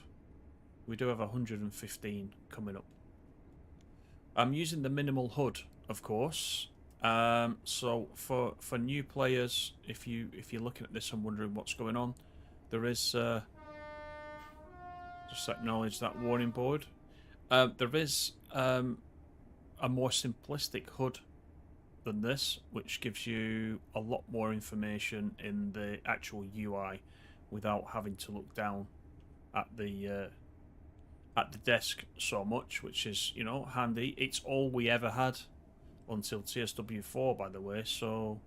We do have 115 coming up. I'm using the minimal HUD, of course. So for new players, if you're looking at this and wondering what's going on, there is just acknowledge that warning board. There is a more simplistic HUD than this, which gives you a lot more information in the actual UI without having to look down at the desk so much, which is, you know, handy. It's all we ever had until TSW4, by the way. So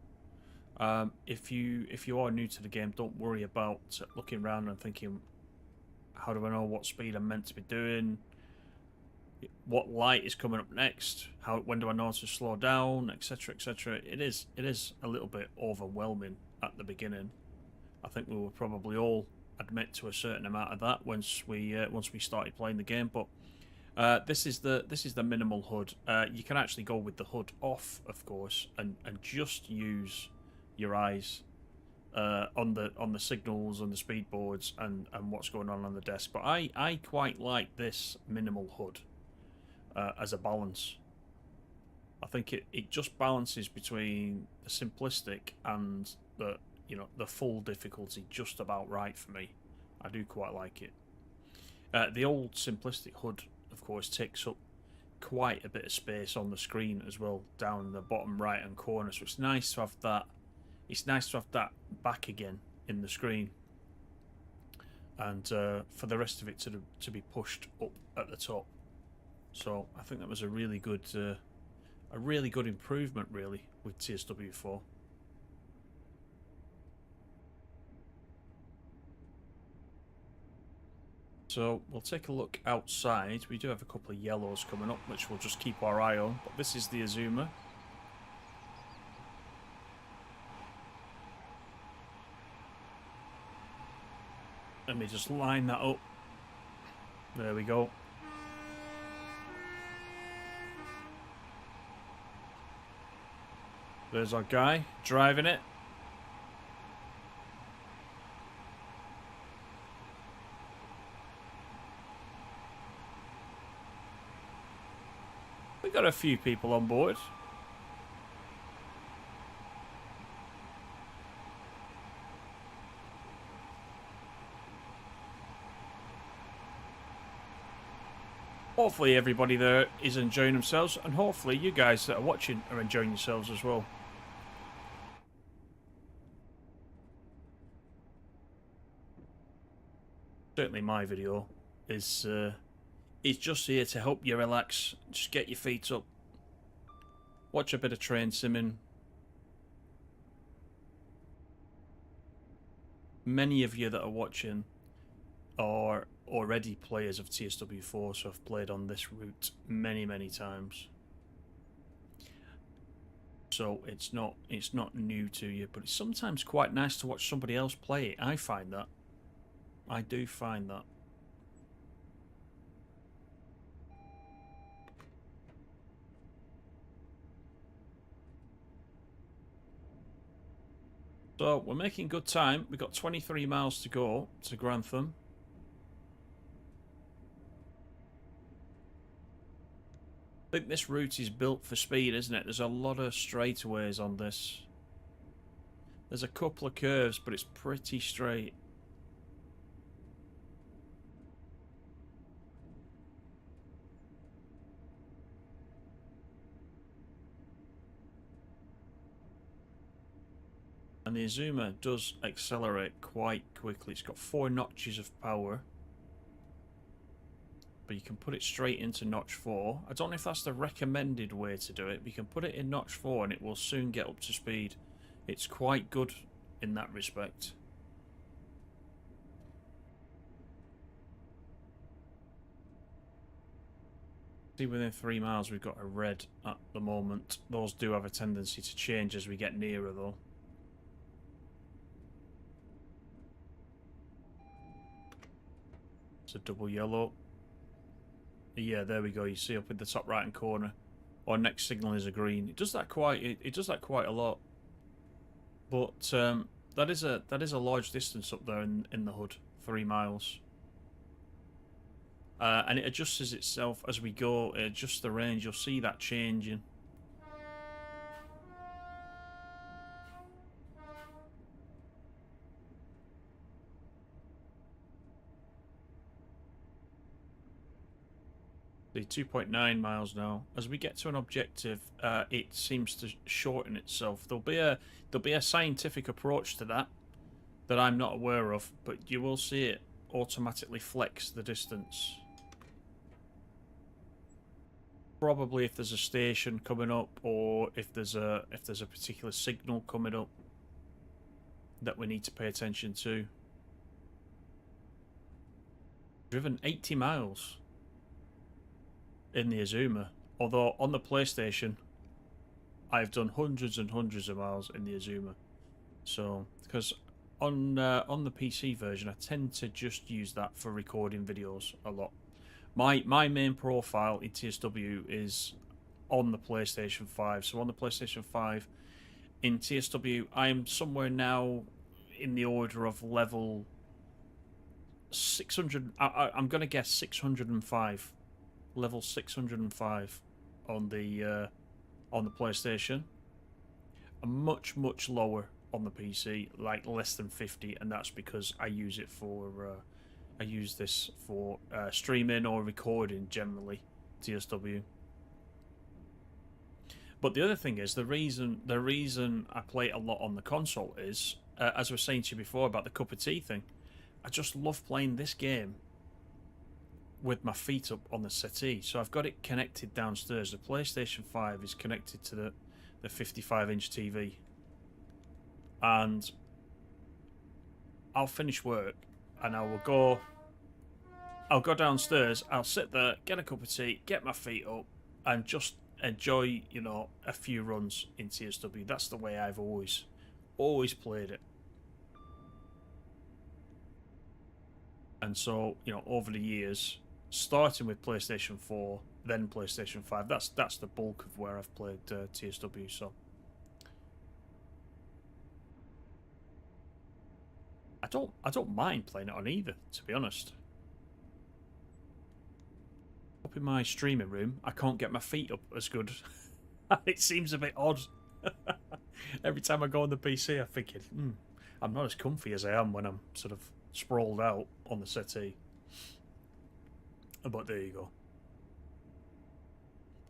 if you are new to the game, don't worry about looking around and thinking, how do I know what speed I'm meant to be doing? What light is coming up next? When do I know to slow down, etc., etc. It is a little bit overwhelming at the beginning. I think we will probably all admit to a certain amount of that once we started playing the game. But this is the minimal HUD. You can actually go with the HUD off, of course, and just use your eyes on the signals and the speed boards and what's going on the desk. But I quite like this minimal HUD as a balance. I think it just balances between the simplistic and the full difficulty just about right for me. I do quite like it. The old simplistic HUD, of course, takes up quite a bit of space on the screen as well, down the bottom right hand corner. So it's nice to have that. It's nice to have that back again in the screen, and for the rest of it to be pushed up at the top. So I think that was a really good improvement, really, with TSW4. So we'll take a look outside. We do have a couple of yellows coming up, which we'll just keep our eye on. But this is the Azuma. Let me just line that up. There we go. There's our guy driving it. We got a few people on board. Hopefully everybody there is enjoying themselves, and hopefully you guys that are watching are enjoying yourselves as well. Certainly my video is is just here to help you relax. Just get your feet up. Watch a bit of train simming. Many of you that are watching are already players of TSW4, so I've played on this route many, many times. So it's not new to you, but it's sometimes quite nice to watch somebody else play it. I find that. I do find that. So we're making good time. We've got 23 miles to go to Grantham. I think this route is built for speed, isn't it? There's a lot of straightaways on this. There's a couple of curves, but it's pretty straight. And the Azuma does accelerate quite quickly. It's got 4 notches of power. But you can put it straight into notch 4. I don't know if that's the recommended way to do it, but you can put it in notch 4 and it will soon get up to speed. It's quite good in that respect. See, within 3 miles we've got a red at the moment. Those do have a tendency to change as we get nearer though. It's a double yellow. Yeah, there we go. You see up in the top right hand corner. Our next signal is a green. It does that quite. It does that quite a lot. But that is a large distance up there in the hood. 3 miles. And it adjusts itself as we go. It adjusts the range. You'll see that changing. The 2.9 miles now. As we get to an objective, it seems to shorten itself. There'll be a scientific approach to that I'm not aware of, but you will see it automatically flex the distance. Probably if there's a station coming up, or if there's a particular signal coming up that we need to pay attention to. Driven 80 miles. In the Azuma, although on the PlayStation I've done hundreds and hundreds of miles in the Azuma. So because on the PC version I tend to just use that for recording videos a lot. My main profile in TSW is on the PlayStation 5. So on the PlayStation 5 in TSW I am somewhere now in the order of level 600. I'm gonna guess 605. Level 605 on the PlayStation. Much lower on the PC, like less than 50, and that's because I use it for I use this for streaming or recording generally, TSW. But the other thing is the reason I play it a lot on the console is as I was saying to you before about the cup of tea thing. I just love playing this game with my feet up on the settee. So I've got it connected downstairs. The PlayStation 5 is connected to the 55-inch TV. And I'll finish work and I'll go downstairs, I'll sit there, get a cup of tea, get my feet up and just enjoy, you know, a few runs in TSW. That's the way I've always played it. And so, you know, over the years, starting with PlayStation 4, then PlayStation 5. That's the bulk of where I've played TSW. So I don't mind playing it on either, to be honest. Up in my streaming room, I can't get my feet up as good. It seems a bit odd. Every time I go on the PC, I'm thinking, I'm not as comfy as I am when I'm sort of sprawled out on the settee. But there you go.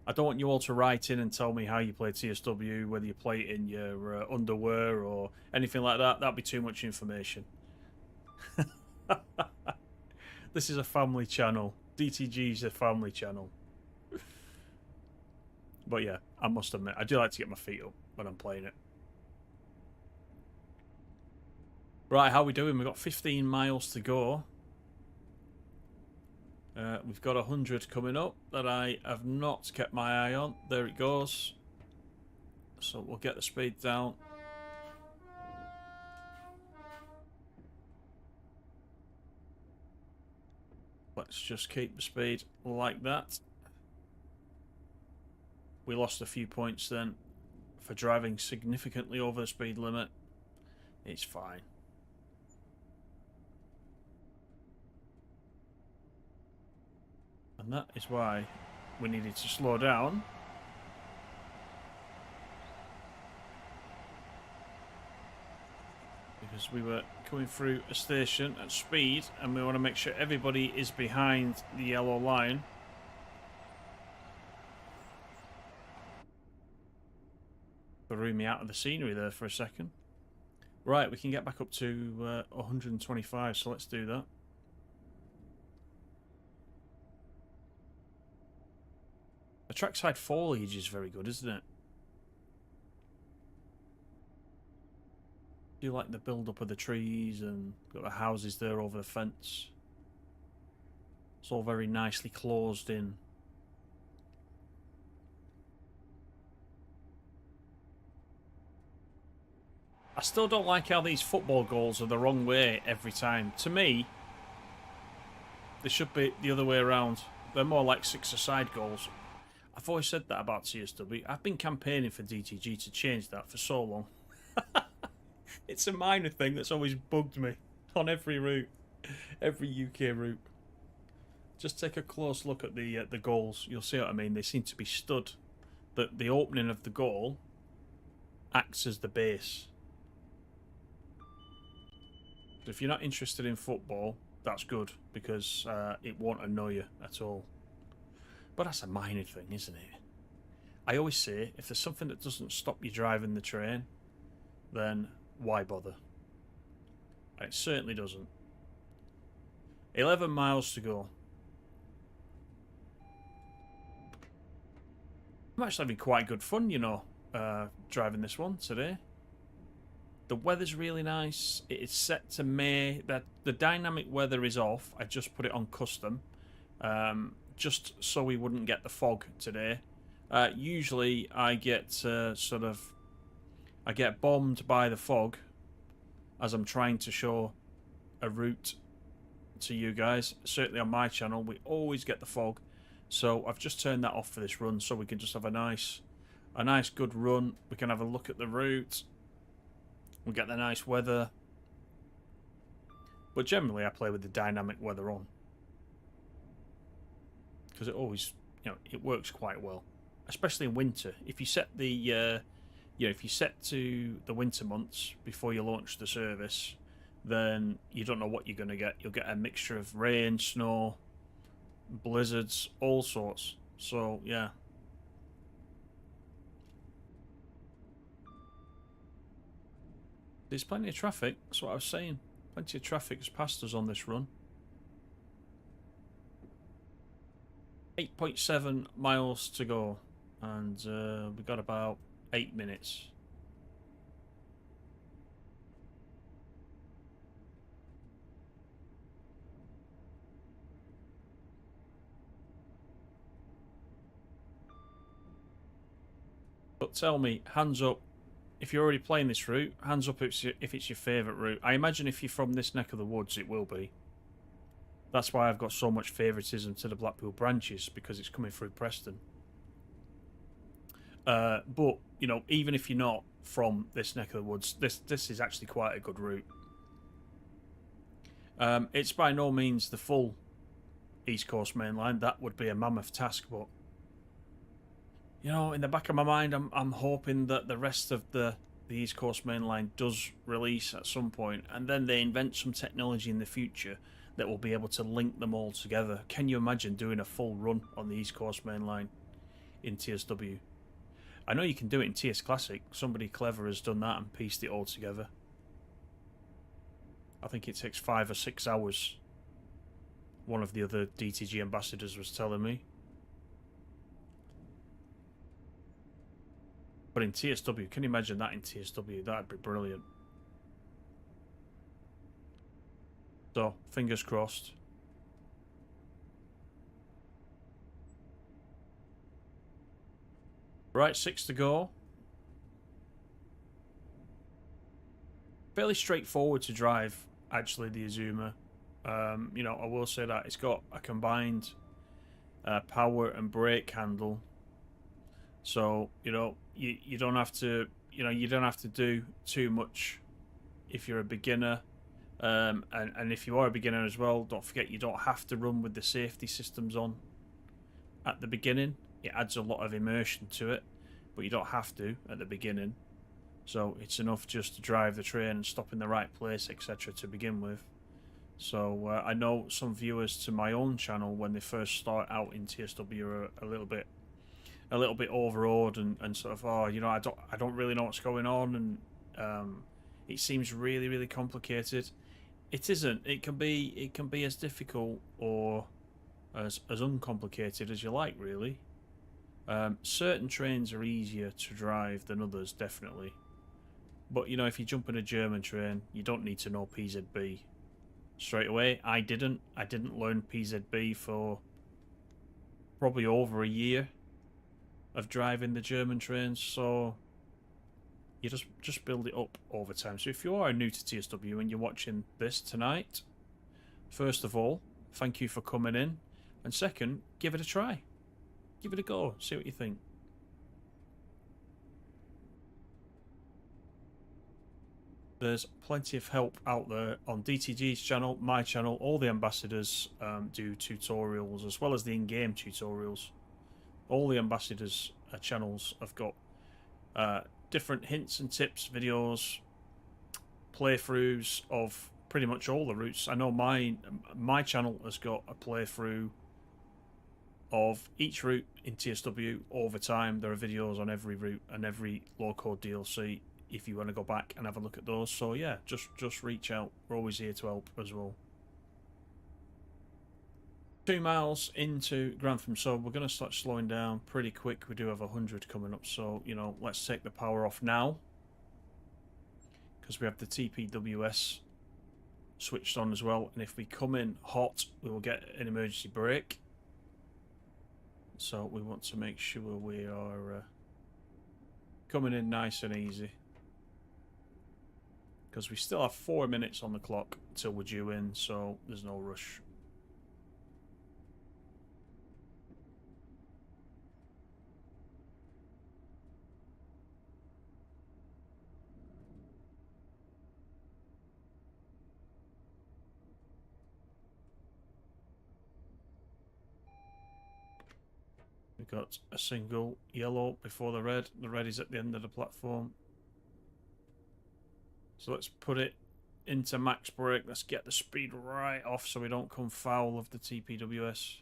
I don't want you all to write in and tell me how you play TSW, whether you play it in your underwear or anything like that. That'd be too much information. This is a family channel. DTG is a family channel. But yeah, I must admit, I do like to get my feet up when I'm playing it. Right, how are we doing? We've got 15 miles to go. We've got 100 coming up that I have not kept my eye on. There it goes. So we'll get the speed down. Let's just keep the speed like that. We lost a few points then for driving significantly over the speed limit. It's fine. And that is why we needed to slow down. Because we were coming through a station at speed and we want to make sure everybody is behind the yellow line. Threw me out of the scenery there for a second. Right, we can get back up to 125, so let's do that. The trackside foliage is very good, isn't it? Do you like the build-up of the trees and got the houses there over the fence? It's all very nicely closed in. I still don't like how these football goals are the wrong way every time. To me, they should be the other way around. They're more like six-a-side goals. I've always said that about CSW. I've been campaigning for DTG to change that for so long. It's a minor thing that's always bugged me on every route, every UK route. Just take a close look at the goals. You'll see what I mean. They seem to be stood. The opening of the goal acts as the base. So if you're not interested in football, that's good because it won't annoy you at all. But that's a minor thing, isn't it? I always say, if there's something that doesn't stop you driving the train, then why bother? It certainly doesn't. 11 miles to go. I'm actually having quite good fun, you know, driving this one today. The weather's really nice. It is set to May. The dynamic weather is off. I just put it on custom, just so we wouldn't get the fog today. Usually I get I get bombed by the fog as I'm trying to show a route to you guys. Certainly on my channel, we always get the fog. So I've just turned that off for this run so we can just have a nice good run. We can have a look at the route. We get the nice weather. But generally I play with the dynamic weather on. Because it always, you know, it works quite well. Especially in winter. If you set the if you set to the winter months before you launch the service, then you don't know what you're going to get. You'll get a mixture of rain, snow, blizzards, all sorts. So, yeah. There's plenty of traffic. That's what I was saying. Plenty of traffic has passed us on this run. 8.7 miles to go. And we've got about 8 minutes. But tell me, hands up, if you're already playing this route, hands up if it's your favourite route. I imagine if you're from this neck of the woods, it will be. That's why I've got so much favouritism to the Blackpool branches, because it's coming through Preston. But, you know, even if you're not from this neck of the woods, this is actually quite a good route. It's by no means the full East Coast Main Line. That would be a mammoth task, but, you know, in the back of my mind, I'm hoping that the rest of the East Coast Main Line does release at some point, and then they invent some technology in the future that will be able to link them all together. Can you imagine doing a full run on the East Coast Main Line in TSW? I know you can do it in TS Classic. Somebody clever has done that and pieced it all together. I think it takes 5 or 6 hours one of the other DTG ambassadors was telling me. But in TSW, can you imagine that in TSW? That'd be brilliant. So, fingers crossed. Right, 6 to go. Fairly straightforward to drive, actually, the Azuma. You know, I will say that it's got a combined power and brake handle. So, you know, you don't have to, you know, you don't have to do too much if you're a beginner. And if you are a beginner as well, don't forget you don't have to run with the safety systems on at the beginning. It adds a lot of immersion to it, but you don't have to at the beginning. So it's enough just to drive the train and stop in the right place, etc. to begin with. So I know some viewers to my own channel, when they first start out in TSW, are a little bit overawed and sort of, oh, you know, I don't really know what's going on, and it seems really complicated. It isn't. It can be as difficult or as uncomplicated as you like, really. Certain trains are easier to drive than others, definitely. But, you know, if you jump in a German train, you don't need to know PZB straight away. I didn't learn PZB for probably over a year of driving the German trains, so you just build it up over time. So if you are new to TSW and you're watching this tonight, first of all, thank you for coming in, and second, give it a try. Give it a go, see what you think. There's plenty of help out there on DTG's channel, my channel. All the ambassadors do tutorials, as well as the in-game tutorials. All the ambassadors' channels have got different hints and tips, videos, playthroughs of pretty much all the routes. I know my channel has got a playthrough of each route in TSW over time. There are videos on every route and every low-code DLC if you want to go back and have a look at those. So yeah, just reach out. We're always here to help as well. 2 miles into Grantham, so we're going to start slowing down pretty quick. We do have 100 coming up, so, you know, let's take the power off now, because we have the TPWS switched on as well, and if we come in hot, we will get an emergency brake. So we want to make sure we are coming in nice and easy, because we still have 4 minutes on the clock until we're due in, so there's no rush. We've got a single yellow before the red. The red is at the end of the platform. So let's put it into max brake. Let's get the speed right off so we don't come foul of the TPWS.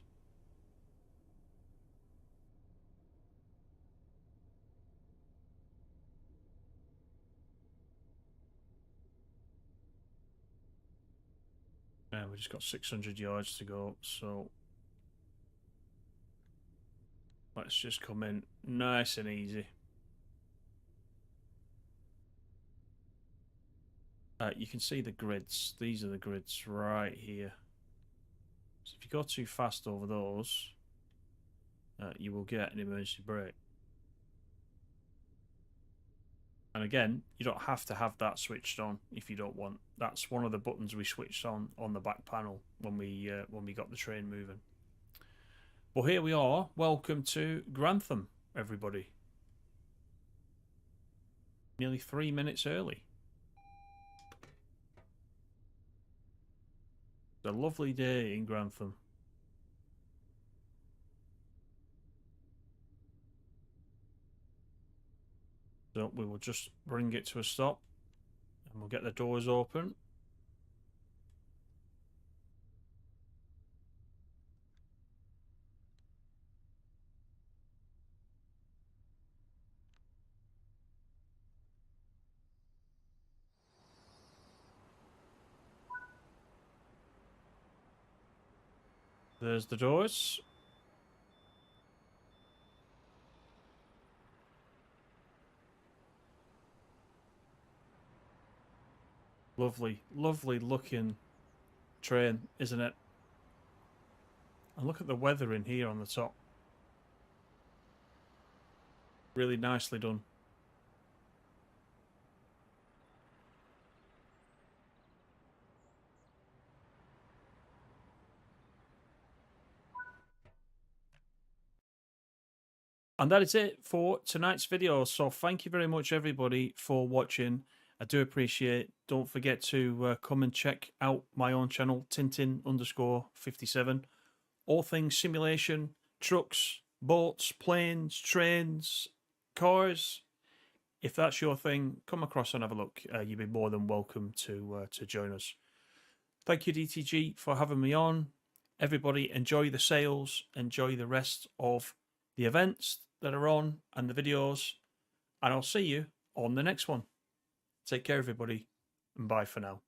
Yeah, we just got 600 yards to go, so let's just come in nice and easy. You can see the grids. These are the grids right here. So if you go too fast over those, you will get an emergency brake. And again, you don't have to have that switched on if you don't want. That's one of the buttons we switched on the back panel when we got the train moving. Well, here we are. Welcome to Grantham, everybody. Nearly 3 minutes early. It's a lovely day in Grantham. So we will just bring it to a stop, and we'll get the doors open. There's the doors. Lovely, lovely looking train, isn't it? And look at the weather in here on the top. Really nicely done. And that is it for tonight's video. So thank you very much, everybody, for watching. I do appreciate. Don't forget to come and check out my own channel, Tintin_57. All things simulation, trucks, boats, planes, trains, cars. If that's your thing, come across and have a look. You'd be more than welcome to join us. Thank you, DTG, for having me on. Everybody, enjoy the sales. Enjoy the rest of the events that are on and the videos. And I'll see you on the next one. Take care, everybody, and bye for now.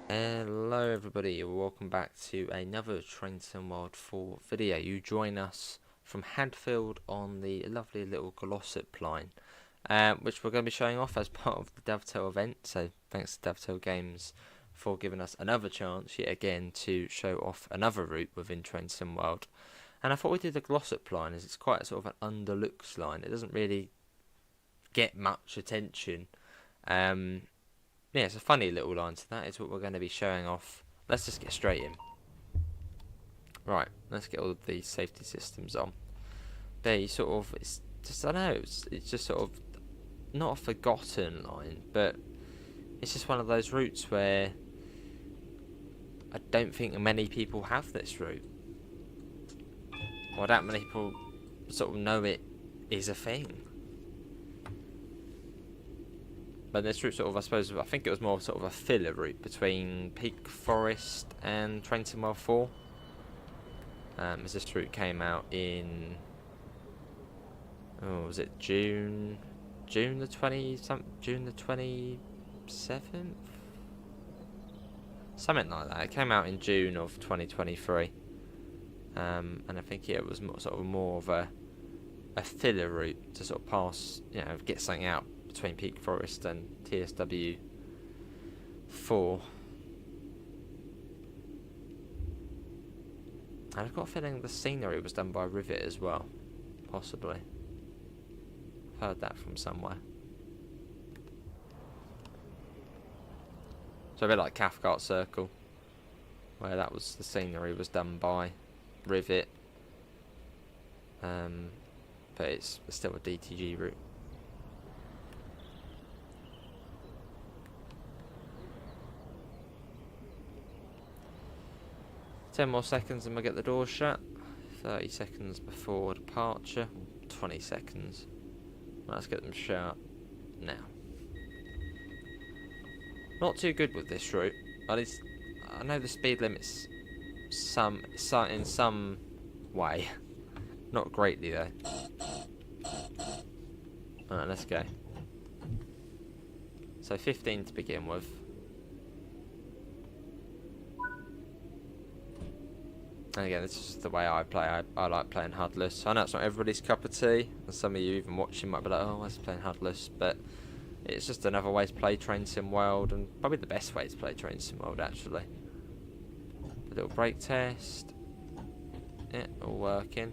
Hello everybody, welcome back to another Train Sim World 4 video. You join us from Hadfield on the lovely little Glossop Line, which we're going to be showing off as part of the Dovetail event. So thanks to Dovetail Games for giving us another chance yet again to show off another route within Train Sim World. And I thought we'd do the Glossop Line as it's quite a sort of an underlooks line. It doesn't really get much attention. Yeah, it's a funny little line, so that is what we're going to be showing off. Let's just get straight in. Right, let's get all of these safety systems on. They sort of, it's just, I don't know, it's just sort of not a forgotten line, but it's just one of those routes where I don't think many people have this route. Or that many people sort of know it is a thing. But this route sort of, I suppose, I think it was more sort of a filler route between Peak Forest and Train Sim World 4. As this route came out in, oh, was it June the 27th? Something like that. It came out in June of 2023. And I think it was more of a filler route to sort of pass, you know, get something out between Peak Forest and TSW 4. And I've got a feeling the scenery was done by Rivet as well, possibly. I've heard that from somewhere. So a bit like Cathcart Circle, where that was the scenery was done by Rivet. But it's still a DTG route. Ten more seconds and we'll get the doors shut. 30 seconds before departure. 20 seconds. Let's get them shut now. Not too good with this route. At least I know the speed limit's in some way. Not greatly though. Alright, let's go. So 15 to begin with. And again, this is the way I play. I like playing HUDless. I know it's not everybody's cup of tea, and some of you even watching might be like, oh, why's he playing HUDless? But it's just another way to play Train Sim World, and probably the best way to play Train Sim World, actually. A little brake test. Yeah, all working.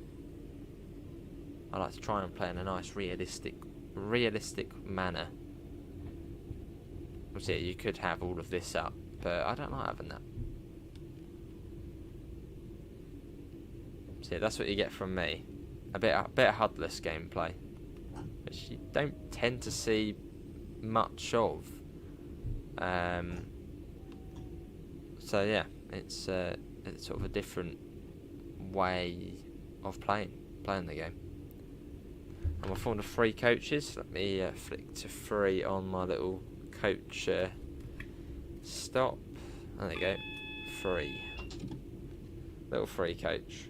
I like to try and play in a nice, realistic manner. Obviously, you could have all of this up, but I don't like having that. So yeah, that's what you get from me. A bit of HUDless gameplay, which you don't tend to see much of. So yeah, it's sort of a different way of playing the game. And we're formed of 3 coaches. Let me flick to 3 on my little coach stop. There you go, 3. Little free coach.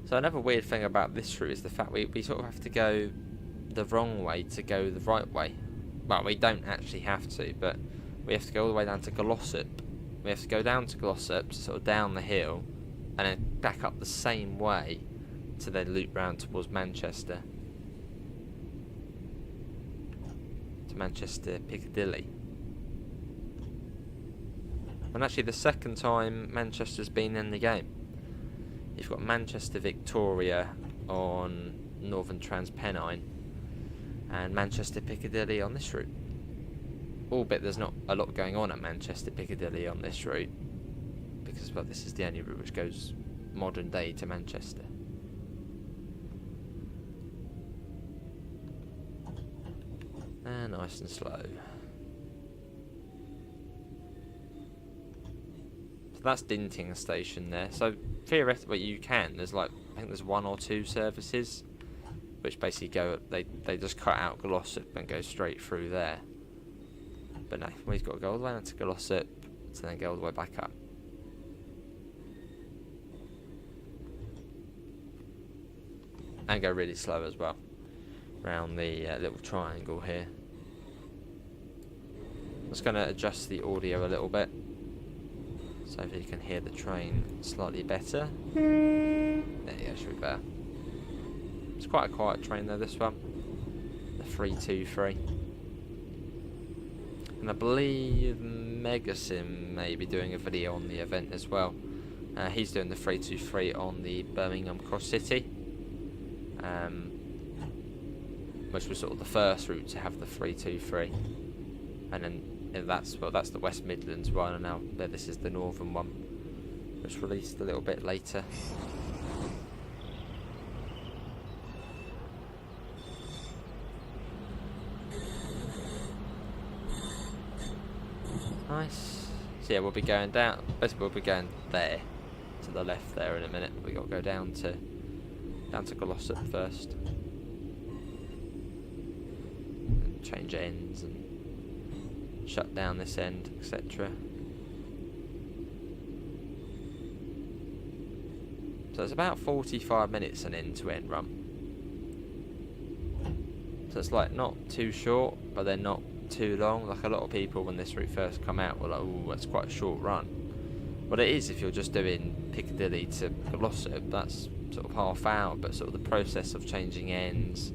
So another weird thing about this route is the fact we sort of have to go the wrong way to go the right way. Well, we don't actually have to, but we have to go all the way down to Glossop. We have to go down to Glossop, sort of down the hill, and then back up the same way to then loop round towards Manchester. To Manchester Piccadilly. And actually the second time Manchester's been in the game. You've got Manchester Victoria on Northern Transpennine and Manchester Piccadilly on this route. Albeit there's not a lot going on at Manchester Piccadilly on this route, because well, this is the only route which goes modern day to Manchester. And nice and slow. So that's Dinting Station there. So theoretically you can. There's like, I think there's 1 or 2 services which basically go, they just cut out Glossop and go straight through there. But no, we've got to go all the way down to Glossop to then go all the way back up. And go really slow as well around the little triangle here. I'm just going to adjust the audio a little bit so that you can hear the train slightly better. There you go, should be better. It's quite a quiet train though, this one. The 323. And I believe Megasim may be doing a video on the event as well. He's doing the 323 on the Birmingham Cross City. Which was sort of the first route to have the 323. And then that's the West Midlands one, and now this is the Northern one, which released a little bit later. Nice. So yeah, we'll be going down. Basically, we'll be going there to the left there in a minute. We got to go down to Glossop first. Change ends and shut down this end, etc. So it's about 45 minutes an end-to-end run. So it's like not too short, but they're not too long. Like a lot of people when this route first come out were like, "Oh, that's quite a short run." But it is if you're just doing Piccadilly to Glossop. That's sort of half hour, but sort of the process of changing ends,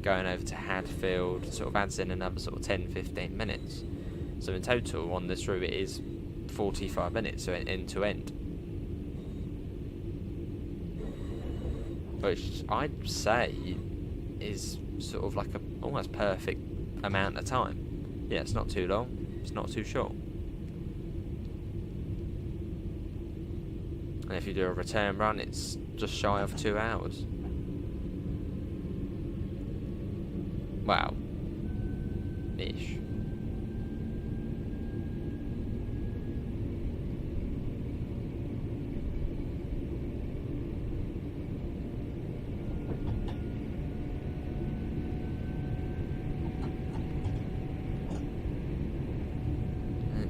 going over to Hadfield, sort of adds in another sort of 10-15 minutes. So in total on this route it is 45 minutes, so end to end. Which I'd say is sort of like a almost perfect amount of time. Yeah, it's not too long, it's not too short. And if you do a return run, it's just shy of 2 hours. Wow. Ish.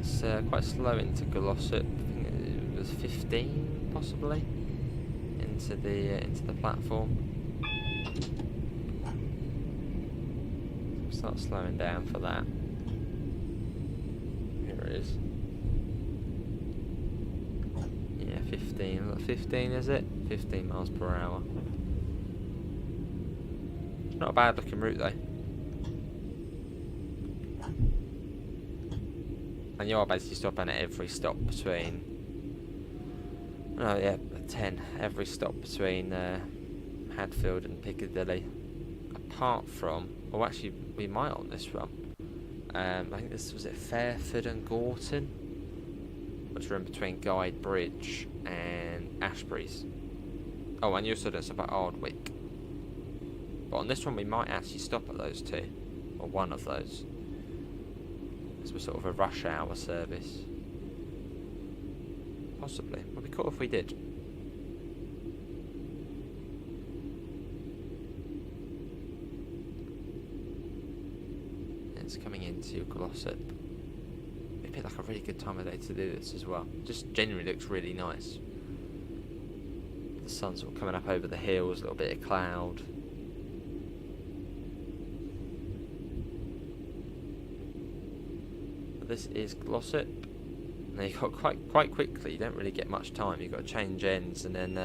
It's quite slow into Glossop. I think it was 15 possibly into the platform. Start slowing down for that. Here it is. Yeah, 15. 15 is it? 15 miles per hour. It's not a bad looking route though. And you are basically stopping at every stop between. Oh yeah, 10. Every stop between Hadfield and Piccadilly. Apart from, well actually we might on this run. I think this was at Fairford and Gorton, which are in between Guide Bridge and Ashbury's. Oh, and you also don't stop at Ardwick. But on this one we might actually stop at those two, or one of those. This was sort of a rush hour service. Possibly. Would be cool if we did. Let's go coming into Glossop. It'd be like a really good time of day to do this as well. Just genuinely looks really nice. The sun's sort of coming up over the hills, a little bit of cloud. But this is Glossop. Now you got quite quickly. You don't really get much time. You've got to change ends and then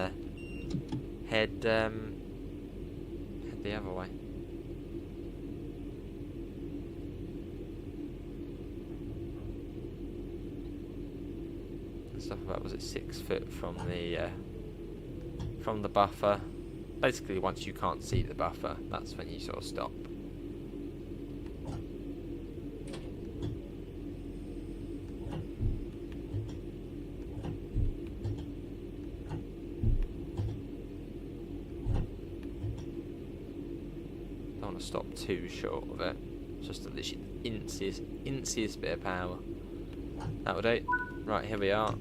head the other way. Stuff about, was it 6 foot from the buffer? Basically, once you can't see the buffer, that's when you sort of stop. Don't want to stop too short of it. Just at least inchiest bit of power. That'll do. Right, here we are.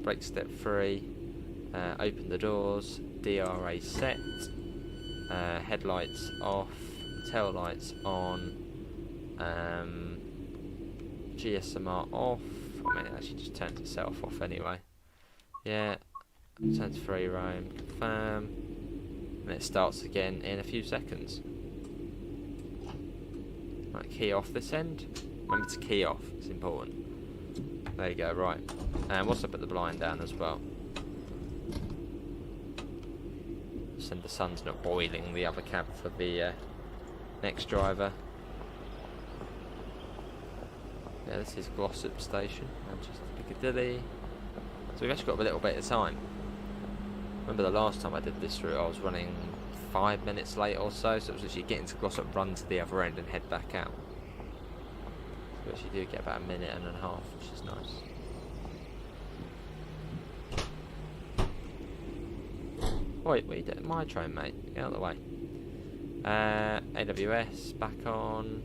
Brake step 3. Open the doors. DRA set. Headlights off. Tail lights on. GSMR off. I mean, it actually just turned itself off anyway. Yeah. Turn to free roam. Confirm. And it starts again in a few seconds. Right, key off this end. Remember to key off. It's important. There you go, right. And we'll also put the blind down as well. So the sun's not boiling the other cab for the next driver. Yeah, this is Glossop Station, Manchester Piccadilly. So we've actually got a little bit of time. Remember the last time I did this route, I was running 5 minutes late or so, so it was actually getting to Glossop, run to the other end and head back out. We actually do get about a minute and a half, which is nice. Wait, what are you doing? My train, mate. Get out of the way. AWS back on.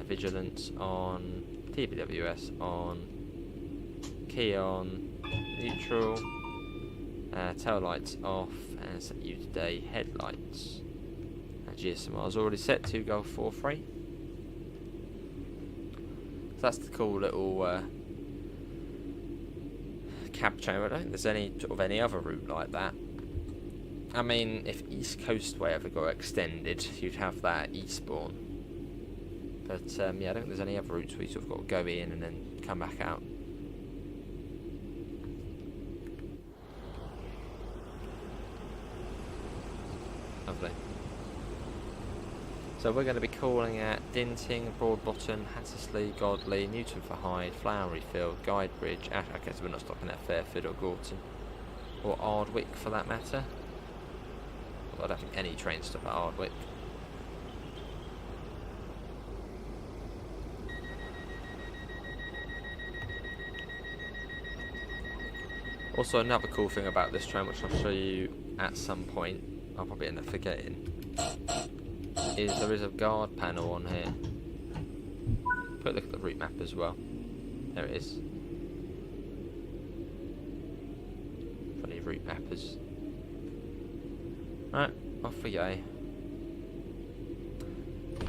Vigilance on. TBWS on. Key on. Neutral. Tail lights off. And set you today. Headlights. GSMR is already set to go 4-3. So that's the cool little cab chain. I don't think there's any other route like that. I mean, if East Coast Way ever got extended, you'd have that at Eastbourne. But yeah, I don't think there's any other routes where you sort of got to go in and then come back out. Lovely. So we're going to be calling at Dinting, Broadbottom, Hattersley, Godley, Newton for Hyde, Flowery Field, Guidebridge, okay, so we're not stopping at Fairfield or Gorton. Or Ardwick for that matter. Well, I don't think any trains stop at Ardwick. Also, another cool thing about this train, which I'll show you at some point, I'll probably end up forgetting, is there is a guard panel on here. Quick look at the route map as well. There it is. Funny route mappers. Right, off we go.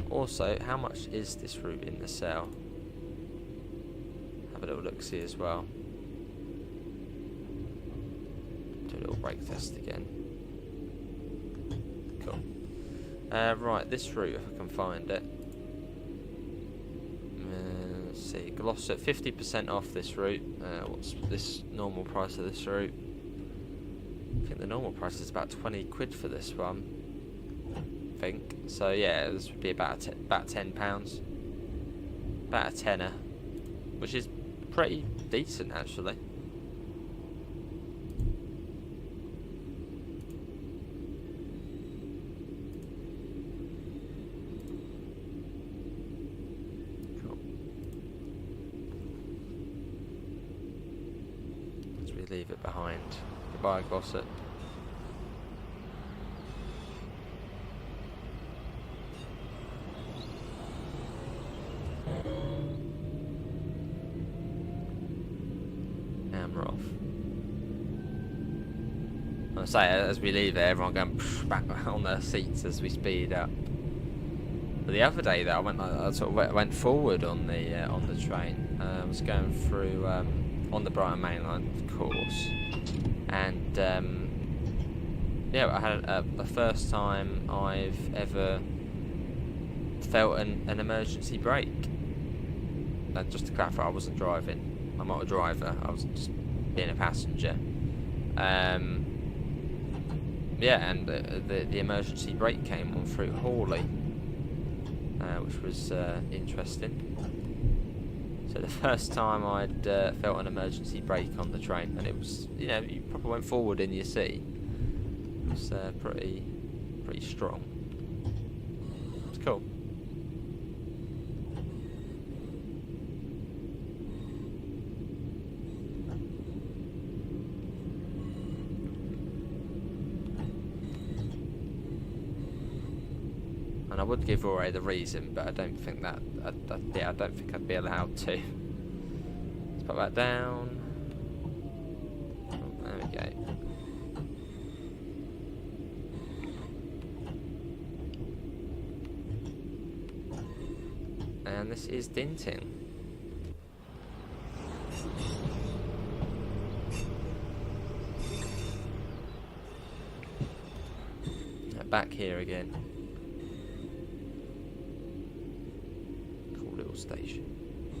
Also, how much is this route in the sale? Have a little look-see as well. Do a little brake test again. Cool. Right, this route, if I can find it. Let's see, Glossop, 50% off this route. What's this normal price of this route? I think the normal price is about 20 quid for this one. I think. So yeah, this would be about £10. About a tenner. Which is pretty decent actually. Leave it behind. Goodbye, Glossop. And we're off. I say, as we leave there, everyone going back on their seats as we speed up. But the other day, though, I sort of went forward on the train. I was going through on the Brighton Main Line, of course, and yeah, I had the first time I've ever felt an emergency brake. Just to clarify, I wasn't driving. I'm not a driver. I was just being a passenger. Yeah, and the emergency brake came on through Hawley, which was interesting. So the first time I'd felt an emergency brake on the train, and it was, you know, you probably went forward in your seat. It was pretty strong. It's cool. And I would give Rory the reason, but I don't think that. I don't think I'd be allowed to. Let's put that down. Oh, there we go. And this is Dinting. Back here again. Cool little station.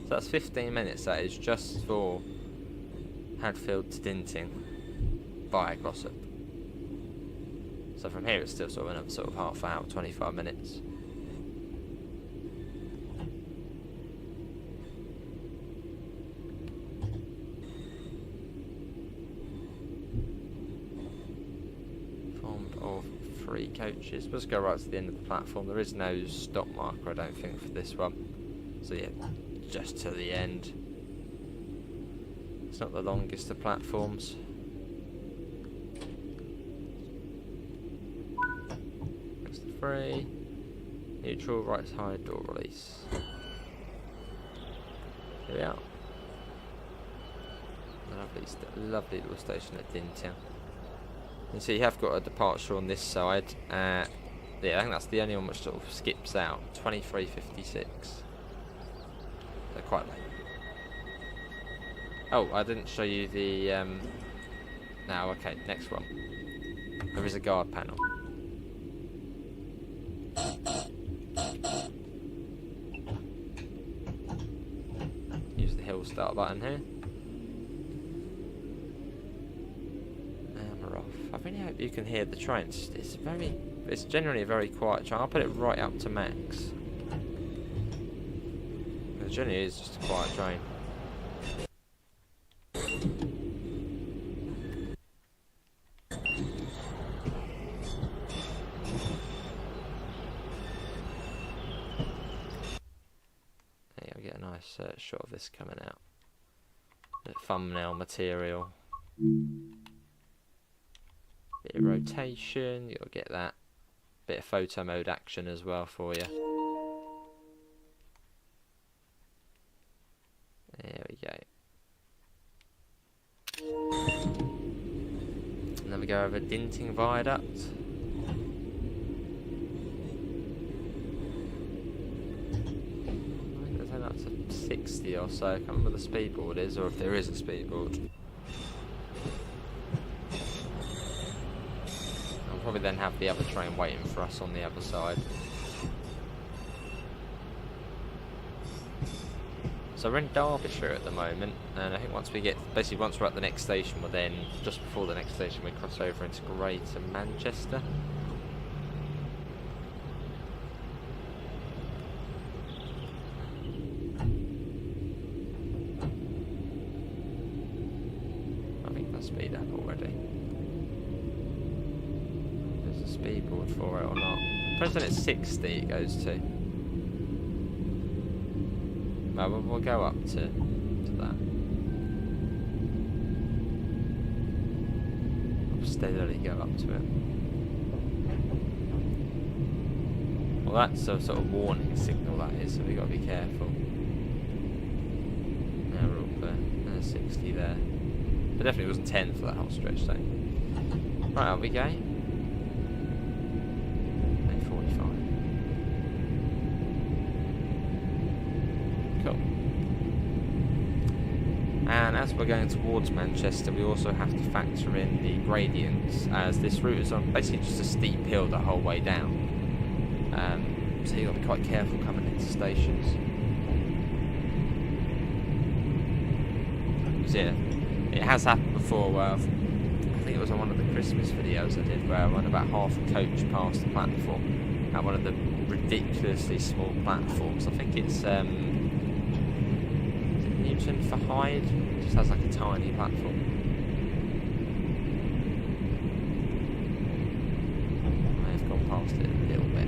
So that's 15 minutes, that is, just for Hadfield to Dinting via Glossop. So from here it's still sort of another sort of half hour, 25 minutes. Formed of 3 coaches. Let's go right to the end of the platform. There is no stop marker, I don't think, for this one. So yeah, just to the end. It's not the longest of platforms. Next to 3. Neutral, right side, door release. Here we are. Lovely little station at Dinting. And so you have got a departure on this side. Yeah, I think that's the only one which sort of skips out. 23:56. They're quite late. Oh, I didn't show you the. No, okay, next one. There is a guard panel. Use the hill start button here. And we're off. I really hope you can hear the train. It's generally a very quiet train. I'll put it right up to max. It generally is just a quiet train. Shot of this coming out. Thumbnail material. Bit of rotation, you'll get that. Bit of photo mode action as well for you. There we go. And then we go over Dinting Viaduct. 60 or so. I can't remember the speedboard is, or if there is a speedboard. I'll probably then have the other train waiting for us on the other side. So we're in Derbyshire at the moment, and I think once we're at the next station, we'll then, just before the next station, we cross over into Greater Manchester. Speed up already. There's a speedboard for it or not. Depends when it's 60 it goes to. No, we'll go up to that. We'll steadily go up to it. Well, that's a sort of warning signal, that is, so we've got to be careful. Now we're up there. There's 60 there. It definitely wasn't 10 for that whole stretch, so. Right, out we go. 8:45. we're going towards Manchester, we also have to factor in the gradients, as this route is on basically just a steep hill the whole way down. So you've got to be quite careful coming into stations. Yeah, it has happened before where I think it was on one of the Christmas videos I did, where I went about half a coach past the platform at one of the ridiculously small platforms. I think it's is it Newton for Hyde? It just has like a tiny platform. I may have gone past it a little bit.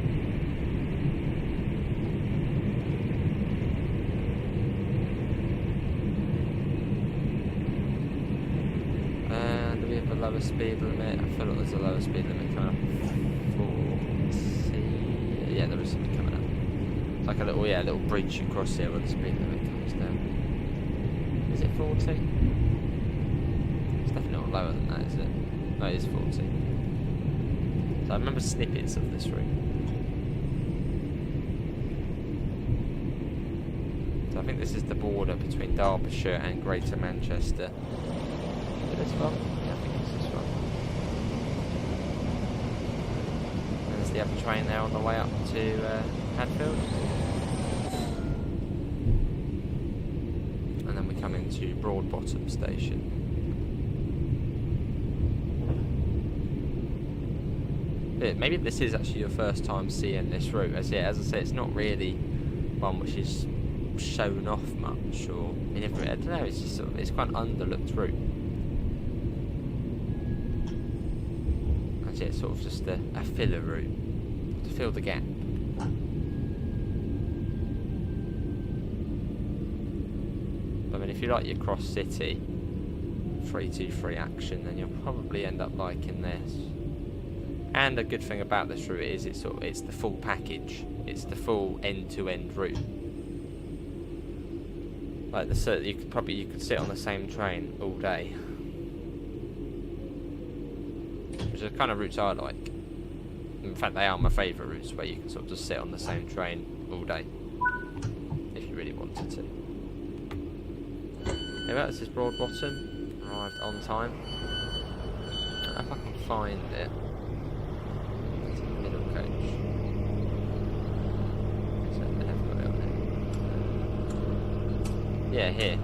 Lower speed limit. I feel like there's a lower speed limit coming up. 40. Yeah, there is something coming up. It's like a little, little bridge you cross here where the speed limit comes down. Is it 40? It's definitely not lower than that, is it? No, it is 40. So I remember snippets of this route. So I think this is the border between Derbyshire and Greater Manchester. Is it this one? The other train there on the way up to Hadfield, and then we come into Broadbottom station. But maybe this is actually your first time seeing this route, as I say, it's not really one which is shown off much, or I don't know, it's just it's quite an underlooked route. It's sort of just a filler route to fill the gap. I mean, if you like your cross city 323 action, then you'll probably end up liking this. And the good thing about this route is it's the full package. It's the full end-to-end route. Like you could sit on the same train all day. Which are the kind of routes I like. In fact, they are my favourite routes, where you can sort of just sit on the same train all day, if you really wanted to. Anyway, this is Broadbottom. Arrived on time. I don't know if I can find it. It's a middle coach. So they have got it on here. Yeah, here.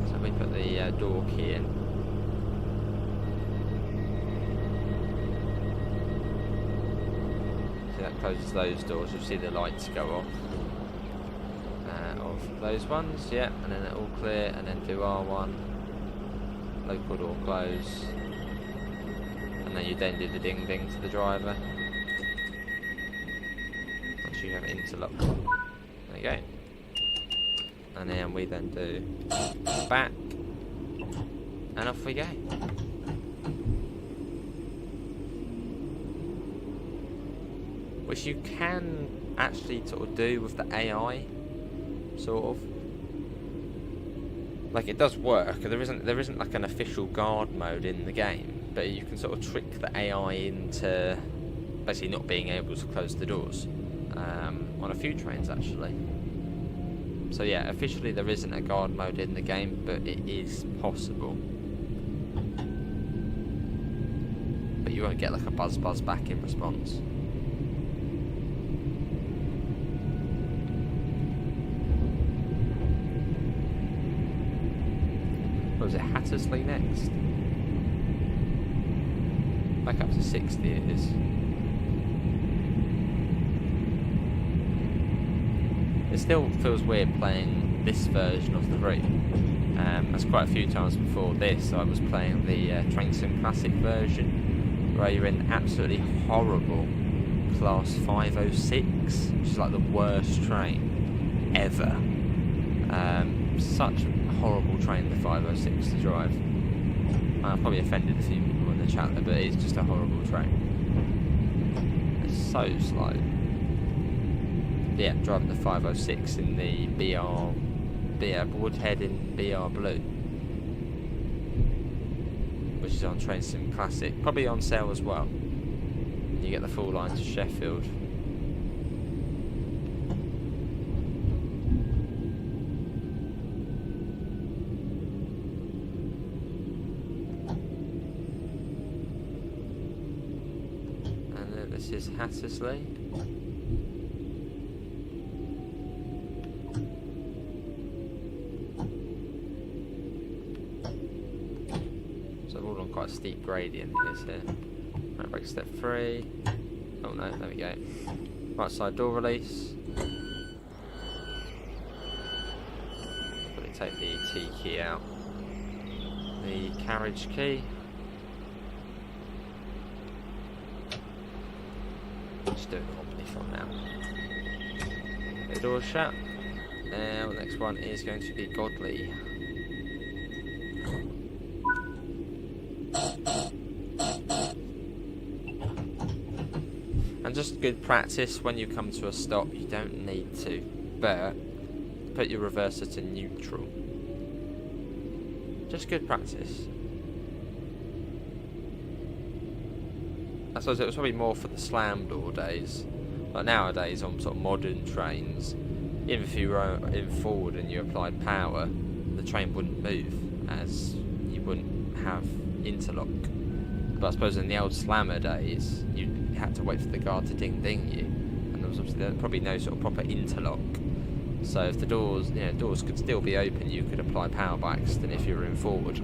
So we put the door key in. That closes those doors, you'll see the lights go off of those ones, yeah, and then it all clear, and then do R1, local door close, and then you then do the ding ding to the driver once you have it interlocked. There you go. And then we then do back, and off we go. Which you can actually sort of do with the AI, sort of. Like, it does work. There isn't like an official guard mode in the game, but you can sort of trick the AI into basically not being able to close the doors on a few trains actually. So yeah, officially there isn't a guard mode in the game, but it is possible. But you won't get like a buzz back in response. Was it Hattersley next? Back up to 60 it is. It still feels weird playing this version of the route. As quite a few times before this I was playing the Train Sim Classic version, where you're in absolutely horrible Class 506, which is like the worst train ever. Such a horrible train, the 506 to drive. I've probably offended a few people in the chat there, but it's just a horrible train. It's so slow. But yeah, driving the 506 in the BR Woodhead in BR Blue, which is on Train Sim Classic, probably on sale as well. You get the full line to Sheffield. This is Hattersley. So we're all on quite a steep gradient here. Right, brake step 3. Oh no, there we go. Right side door release. Probably take the T key out. The carriage key. Just do it normally from now. The door's shut. Now the next one is going to be Godly. And just good practice, when you come to a stop, you don't need to, but put your reverser to neutral. Just good practice. I suppose it was probably more for the slam door days. Like nowadays on sort of modern trains, even if you were in forward and you applied power, the train wouldn't move as you wouldn't have interlock. But I suppose in the old slammer days, you had to wait for the guard to ding you, and there was obviously probably no sort of proper interlock. So if the doors, doors could still be open, you could apply power by accident if you were in forward.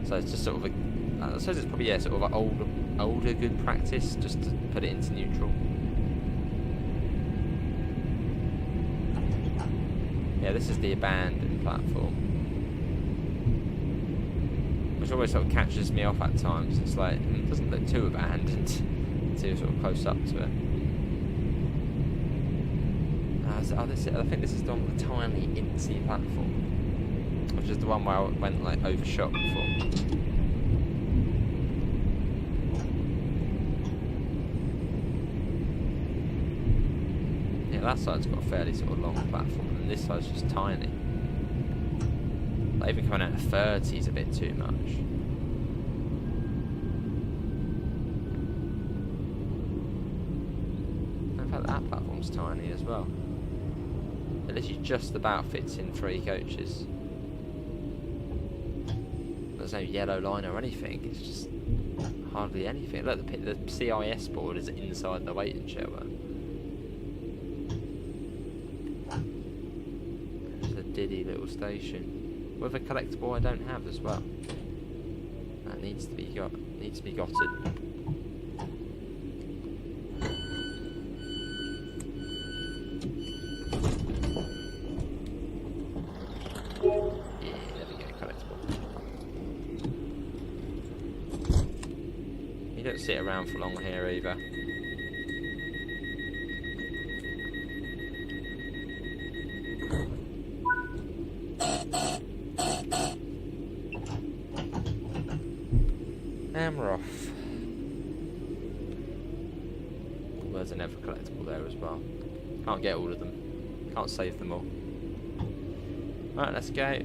So it's just sort of I suppose it's probably sort of like older good practice just to put it into neutral. Yeah, this is the abandoned platform, which always sort of catches me off at times. It's like, it doesn't look too abandoned until you're sort of close up to it. I think this is the one with the tiny incy platform, which is the one where I went like overshot before. Yeah, that side's got a fairly sort of long platform, and this side's just tiny. Like even coming out of 30 is a bit too much. In fact, that platform's tiny as well. It literally just about fits in 3 coaches. There's no yellow line or anything, it's just hardly anything. Look, the CIS board is inside the waiting shelter. There's a diddy little station with a collectible I don't have as well. That needs to be gotten. Don't sit around for long here either. And we're off. There's another collectible there as well. Can't get all of them. Can't save them all. Right, let's go.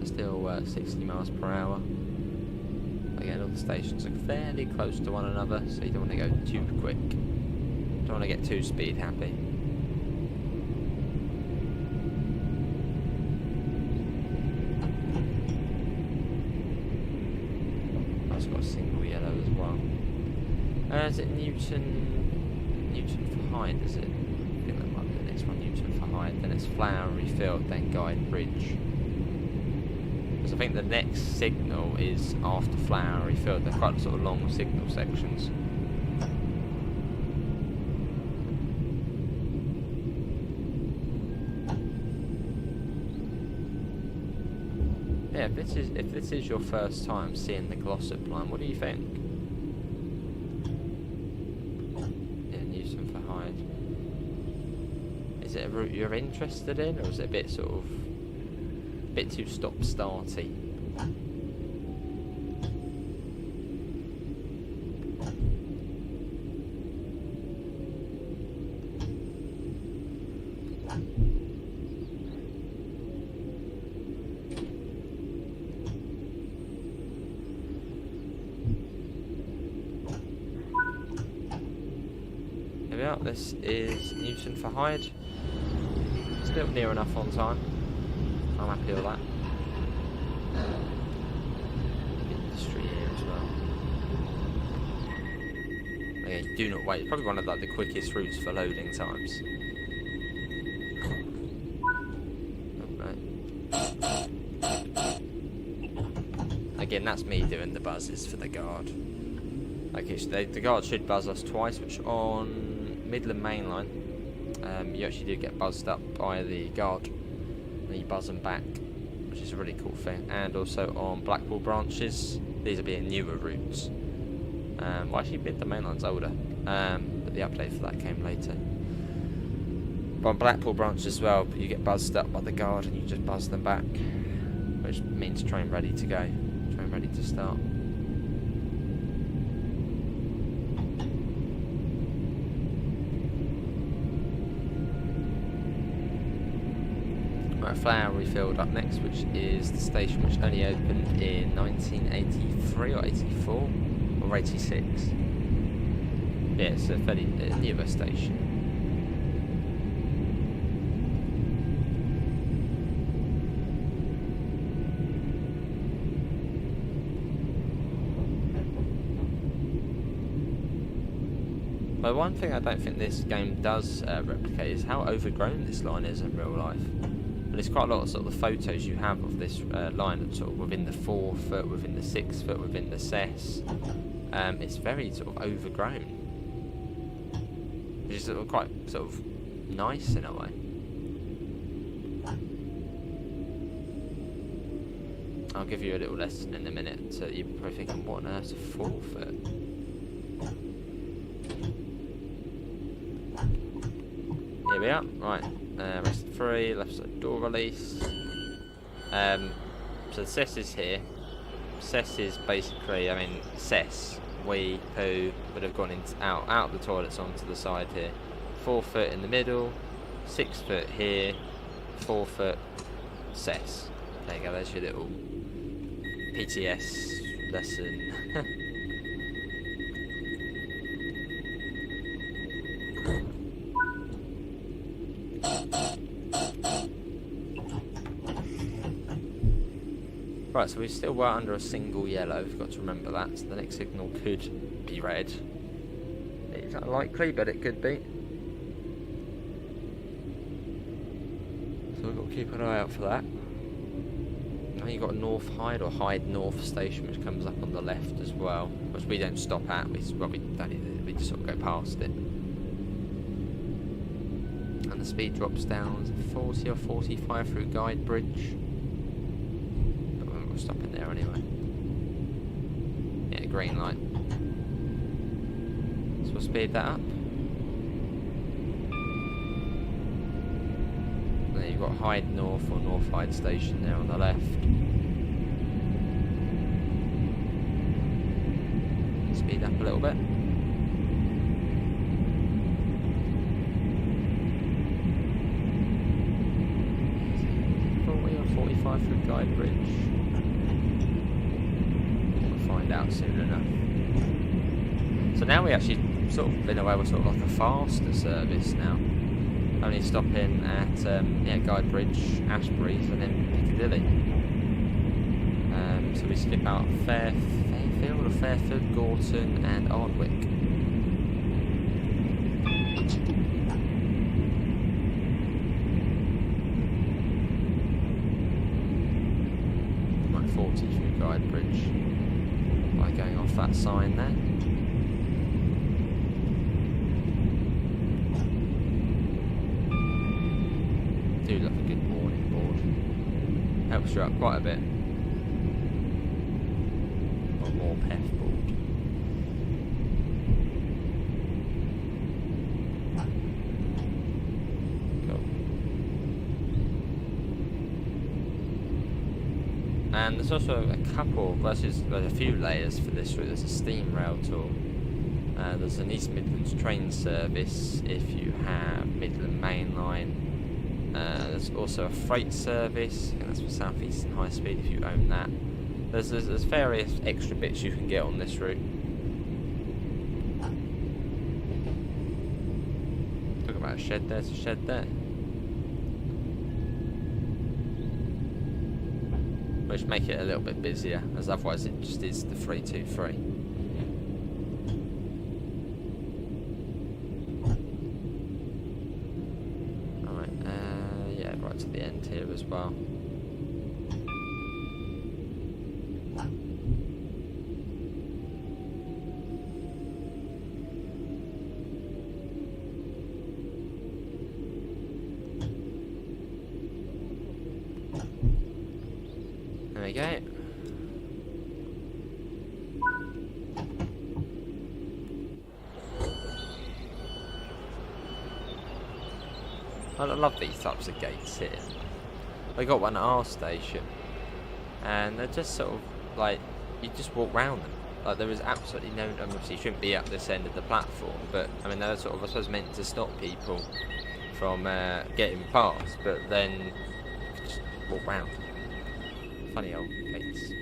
Still 60 miles per hour. Again, all the stations are fairly close to one another, so you don't want to go too quick. Don't want to get too speed happy. That's got a single yellow as well. Is it Newton for Hyde, is it? I think that might be the next one, Newton for Hyde. Then it's Flowery Field, then Guide Bridge. I think the next signal is after Flowery Field. They're quite sort of long signal sections. Yeah, if this is your first time seeing the Glossop Line, what do you think? Yeah, Newton for Hyde. Is it a route you're interested in, or is it a bit sort of bit too stop-starty? Here we are, this is Newton for Hyde. Still near enough on time. I'm happy with that. history here as well. Again, do not wait. It's probably one of like the quickest routes for loading times. Again, that's me doing the buzzes for the guard. Okay, so the guard should buzz us twice, which on Midland Main Line, you actually do get buzzed up by the guard, and you buzz them back, which is a really cool thing. And also on Blackpool branches, these are being newer routes. Well, actually, Midland Main Line's older, but the update for that came later. But on Blackpool branch as well, you get buzzed up by the guard, and you just buzz them back, which means train ready to go. Train ready to start. Right, Flowery Field up next, which is the station which only opened in 1983 or 84 or 86. Yeah, it's a fairly newer station. But one thing I don't think this game does replicate is how overgrown this line is in real life. And there's quite a lot of sort of the photos you have of this line that's sort of within the 4 foot, within the 6 foot, within the cess. It's very sort of overgrown, which is sort of quite sort of nice in a way. I'll give you a little lesson in a minute, so you're probably thinking, what on earth's a 4 foot? Here we are, right, rest 3, left side door release. So the cess is here. Cess is basically, I mean, cess, wee, poo, would have gone out of the toilets onto the side here. 4 foot in the middle, 6 foot here, 4 foot cess. There you go, there's your little PTS lesson. Right, so we still were under a single yellow, we've got to remember that, so the next signal could be red. It's unlikely, but it could be. So we've got to keep an eye out for that. Now you've got North Hyde or Hyde North station, which comes up on the left as well, which we don't stop at, we just sort of go past it. And the speed drops down to 40 or 45 through Guide Bridge. Stop in there anyway. Yeah, green light. So we'll speed that up. Then you've got Hyde North or North Hyde Station there on the left. Speed up a little bit. Or 45 through Guide Bridge. Find out soon enough. So now we actually sort of, in a way, we're sort of like a faster service now. Only stopping at Guide Bridge, Ashbury's, and then Piccadilly. So we skip out Fairfield or Fairford, Gorton, and Ardwick. Like 40 through Guide Bridge. By going off that sign there. Do love a good warning board. Helps you out quite a bit. Or more pef board. Cool. And there's also a couple, there's a few layers for this route. There's a steam rail tour. There's an East Midlands train service if you have Midland Main Line. There's also a freight service, and that's for South Eastern High Speed if you own that. There's various extra bits you can get on this route. Talk about a shed there, there's a shed there. which make it a little bit busier, as otherwise it just is the 323. Alright, yeah, right to the end here as well. There we go. I love these types of gates here. I got one at our station, and they're just sort of like, you just walk round them. Like, there is absolutely no, obviously you shouldn't be at this end of the platform, but I mean they're sort of, I suppose, meant to stop people from getting past, but then you can just walk round. Funny old gates.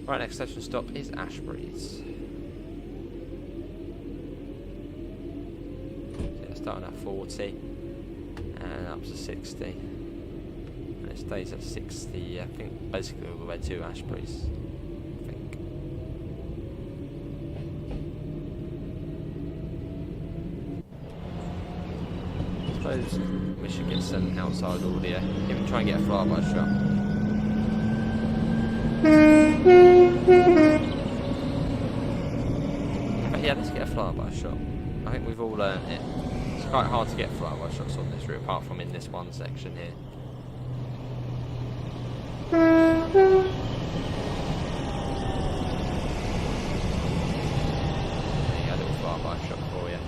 Right, next station stop is Ashbury's. So starting at 40 and up to 60. And it stays at 60, I think, basically all the way to Ashbury's. I think. I suppose we should get some outside audio. Even try and get a flyby shot. But yeah, let's get a flyby shot. I think we've all learned it. It's quite hard to get flyby shots on this route, apart from in this one section here. There you go, a little flyby shot for you.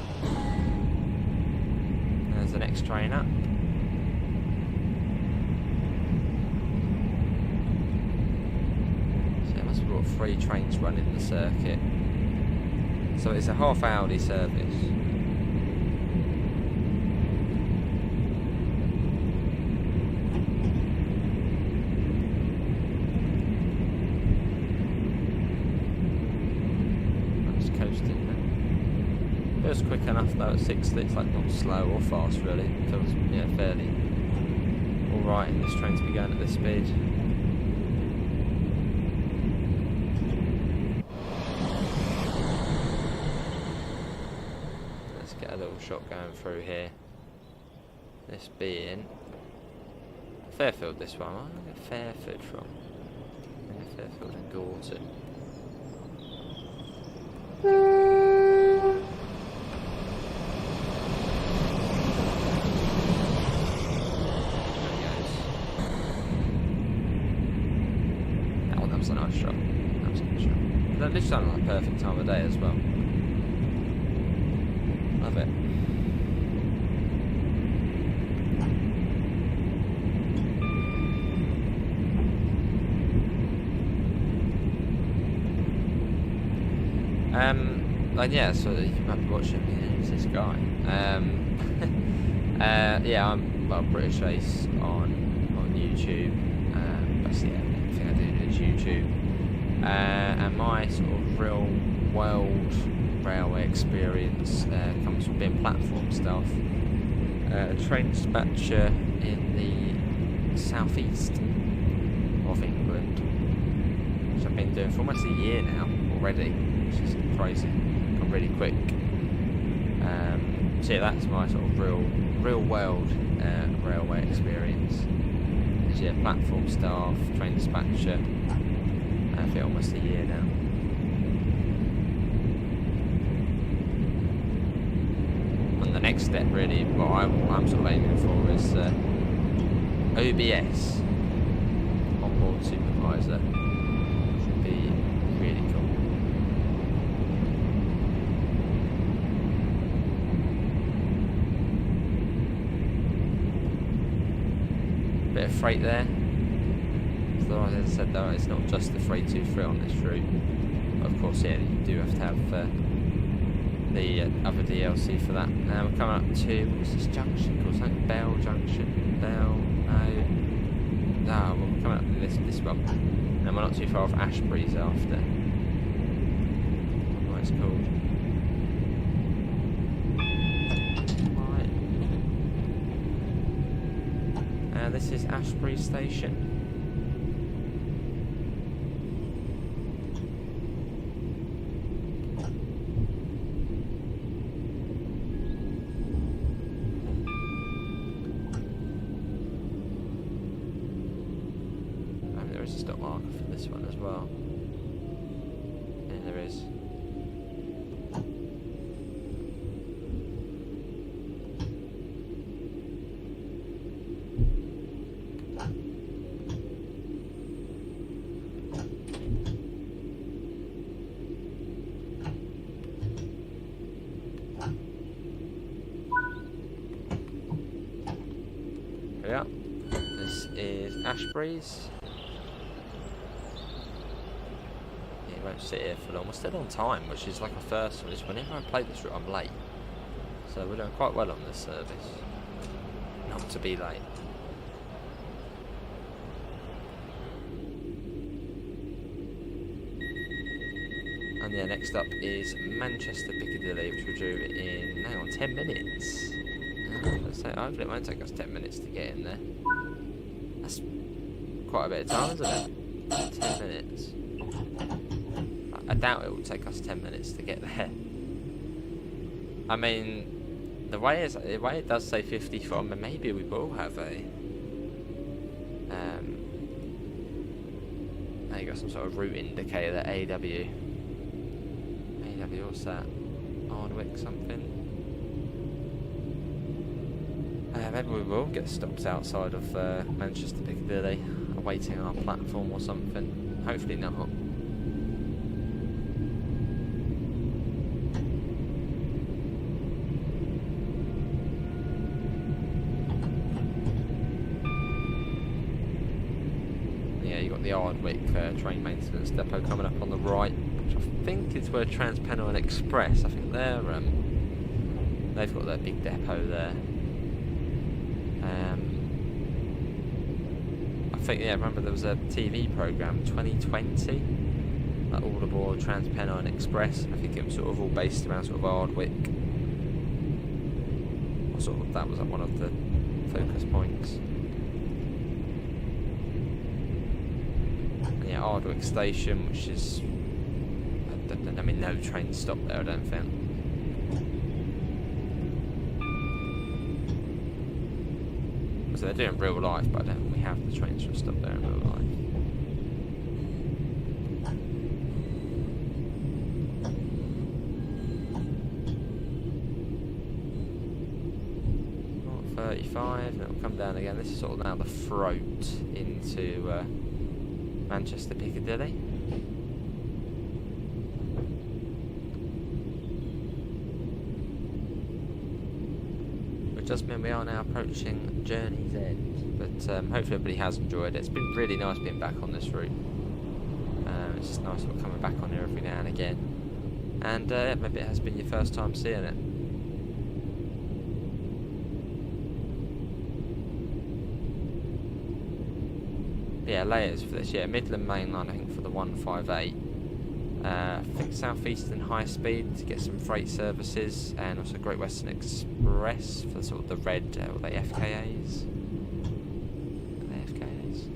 There's the next train up. We've got 3 trains running the circuit, so it's a half-hourly service. That's coasting now. Feels quick enough though at 60. It's like not slow or fast really. It feels, yeah, fairly alright in this train to be going at this speed. Get a little shot going through here. This being Fairfield, this one. Where did I get Fairfield from? Fairfield and Gorton. That was a nice shot. That was a good shot. That literally sounded like a perfect time of day as well. Love it. Like, yeah, so you might be watching me, who's this guy? Yeah, I'm, well, British Ace on YouTube. Basically, everything I do is YouTube. And my sort of real world railway experience comes from being platform staff, a train dispatcher in the southeast of England, which I've been doing for almost a year now already, which is crazy, gone really quick. So yeah, that's my sort of real world railway experience. So yeah, platform staff, train dispatcher, for almost a year now. And the next step really, what I'm sort of aiming for is OBS, onboard supervisor. Should be really cool. Bit of freight there. So as I said though, it's not just the 323 on this route. Of course, yeah, you do have to have the other DLC for that. Now we're coming up to, what's this junction called? Something Bell Junction? Bell? No, well, we're coming up to this one. And we're not too far off Ashbury's after. What it's called. Right. this is Ashbury Station. There is a stop marker for this one as well. Yeah, there is. Yeah, this is Ashbury's. Yeah, you won't sit here for long. We're still on time, which is like a first one. Whenever I play this route, I'm late. So we're doing quite well on this service. Not to be late. And yeah, next up is Manchester Piccadilly, which we're due in, hang on, 10 minutes. Let's say, hopefully it won't take us 10 minutes to get in there. That's quite a bit of time, isn't it? 10 minutes. I doubt it will take us 10 minutes to get there. I mean, the way it does say 54, maybe we will have a... there you go, some sort of route indicator, AW. AW, what's that? Ardwick something? Maybe we will get stopped outside of Manchester Piccadilly, awaiting our platform or something. Hopefully not. Yeah, you got the Ardwick train maintenance depot coming up on the right, which I think is where Transpennine Express. I think they've got their big depot there. I think, yeah, remember there was a TV programme, 2020, like all aboard Transpennine Express. I think it was sort of all based around sort of Ardwick. Or sort of, that was like one of the focus points. And yeah, Ardwick Station, which is, I mean, no trains stop there, I don't think. So they're doing real life, but I don't think we have the trains for stop there in real life. Oh, 35, and it'll come down again. This is sort of now the throat into Manchester Piccadilly. Does mean we are now approaching Journey's End, but hopefully everybody has enjoyed it. It's been really nice being back on this route. It's just nice sort of coming back on here every now and again, and maybe it has been your first time seeing it. Yeah, layers for this. Yeah, Midland Main Line, I think, for the 158. I think South Eastern High Speed to get some freight services, and also Great Western Express for sort of the red, or the FKAs. The FKAs.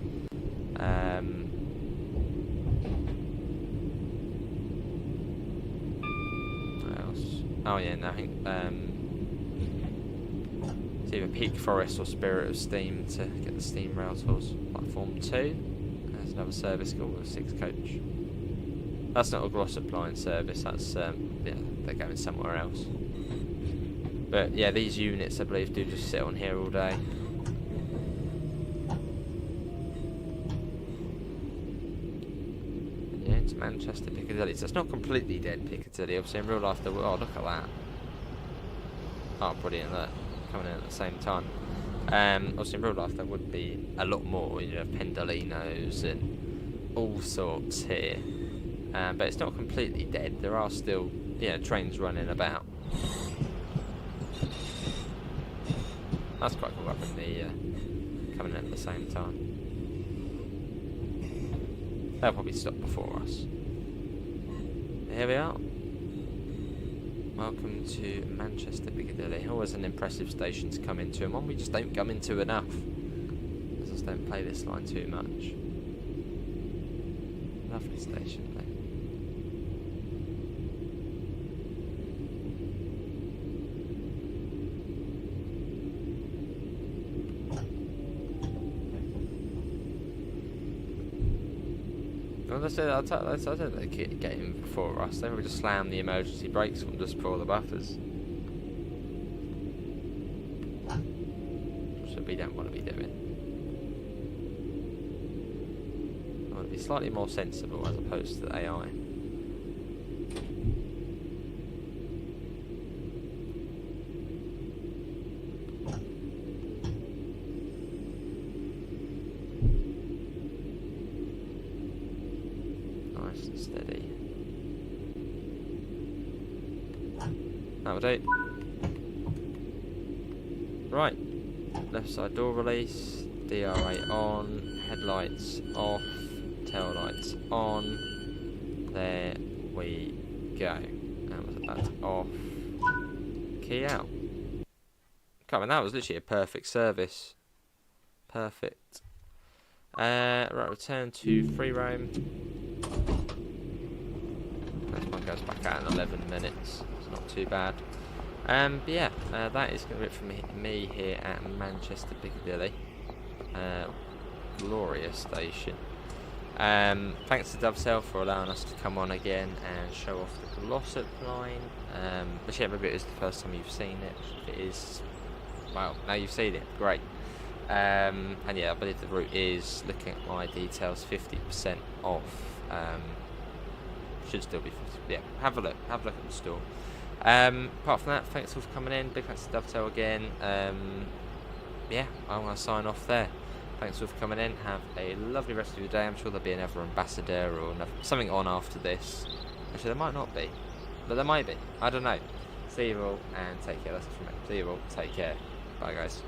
What else? Oh yeah, no, I think it's either Peak Forest or Spirit of Steam to get the steam rail tours. Platform 2. There's another service called a 6 coach. That's not a Glossop Line service, that's, yeah, they're going somewhere else. But yeah, these units, I believe, do just sit on here all day. Yeah, it's Manchester Piccadilly. So it's not completely dead Piccadilly, obviously in real life there will, oh, look at that. Oh, brilliant, that coming in at the same time. Obviously in real life there would be a lot more, you have Pendolinos and all sorts here. But it's not completely dead. There are still, yeah, trains running about. That's quite cool, having the coming in at the same time. They'll probably stop before us. Here we are. Welcome to Manchester Piccadilly. Always an impressive station to come into, and one we just don't come into enough. just don't play this line too much. Lovely station though. I don't think they get in before us. They would just slam the emergency brakes on just before the buffers. So we don't want to be doing. I want to be slightly more sensible as opposed to the AI. Nice and steady. That'll do. Right. Left side door release. DRA on. Headlights off. Tail lights on. There we go. And that's off. Key out. I mean, that was literally a perfect service. Perfect. Right, return to free roam. This one goes back out in 11 minutes. It's not too bad. But yeah, that is going to be it from me here at Manchester Piccadilly. Glorious station. Thanks to Dovetail for allowing us to come on again and show off the Glossop Line. Whichever bit is the first time you've seen it. If it is, well, now you've seen it, great. And yeah, I believe the route is, looking at my details, 50% off. Should still be 50%. Yeah, have a look at the store. Apart from that, thanks all for coming in. Big thanks to Dovetail again. Yeah, I'm going to sign off there. Thanks all for coming in. Have a lovely rest of your day. I'm sure there'll be another ambassador or something on after this. Actually, there might not be, but there might be. I don't know. See you all and take care. That's it from me. See you all. Take care. Bye, guys.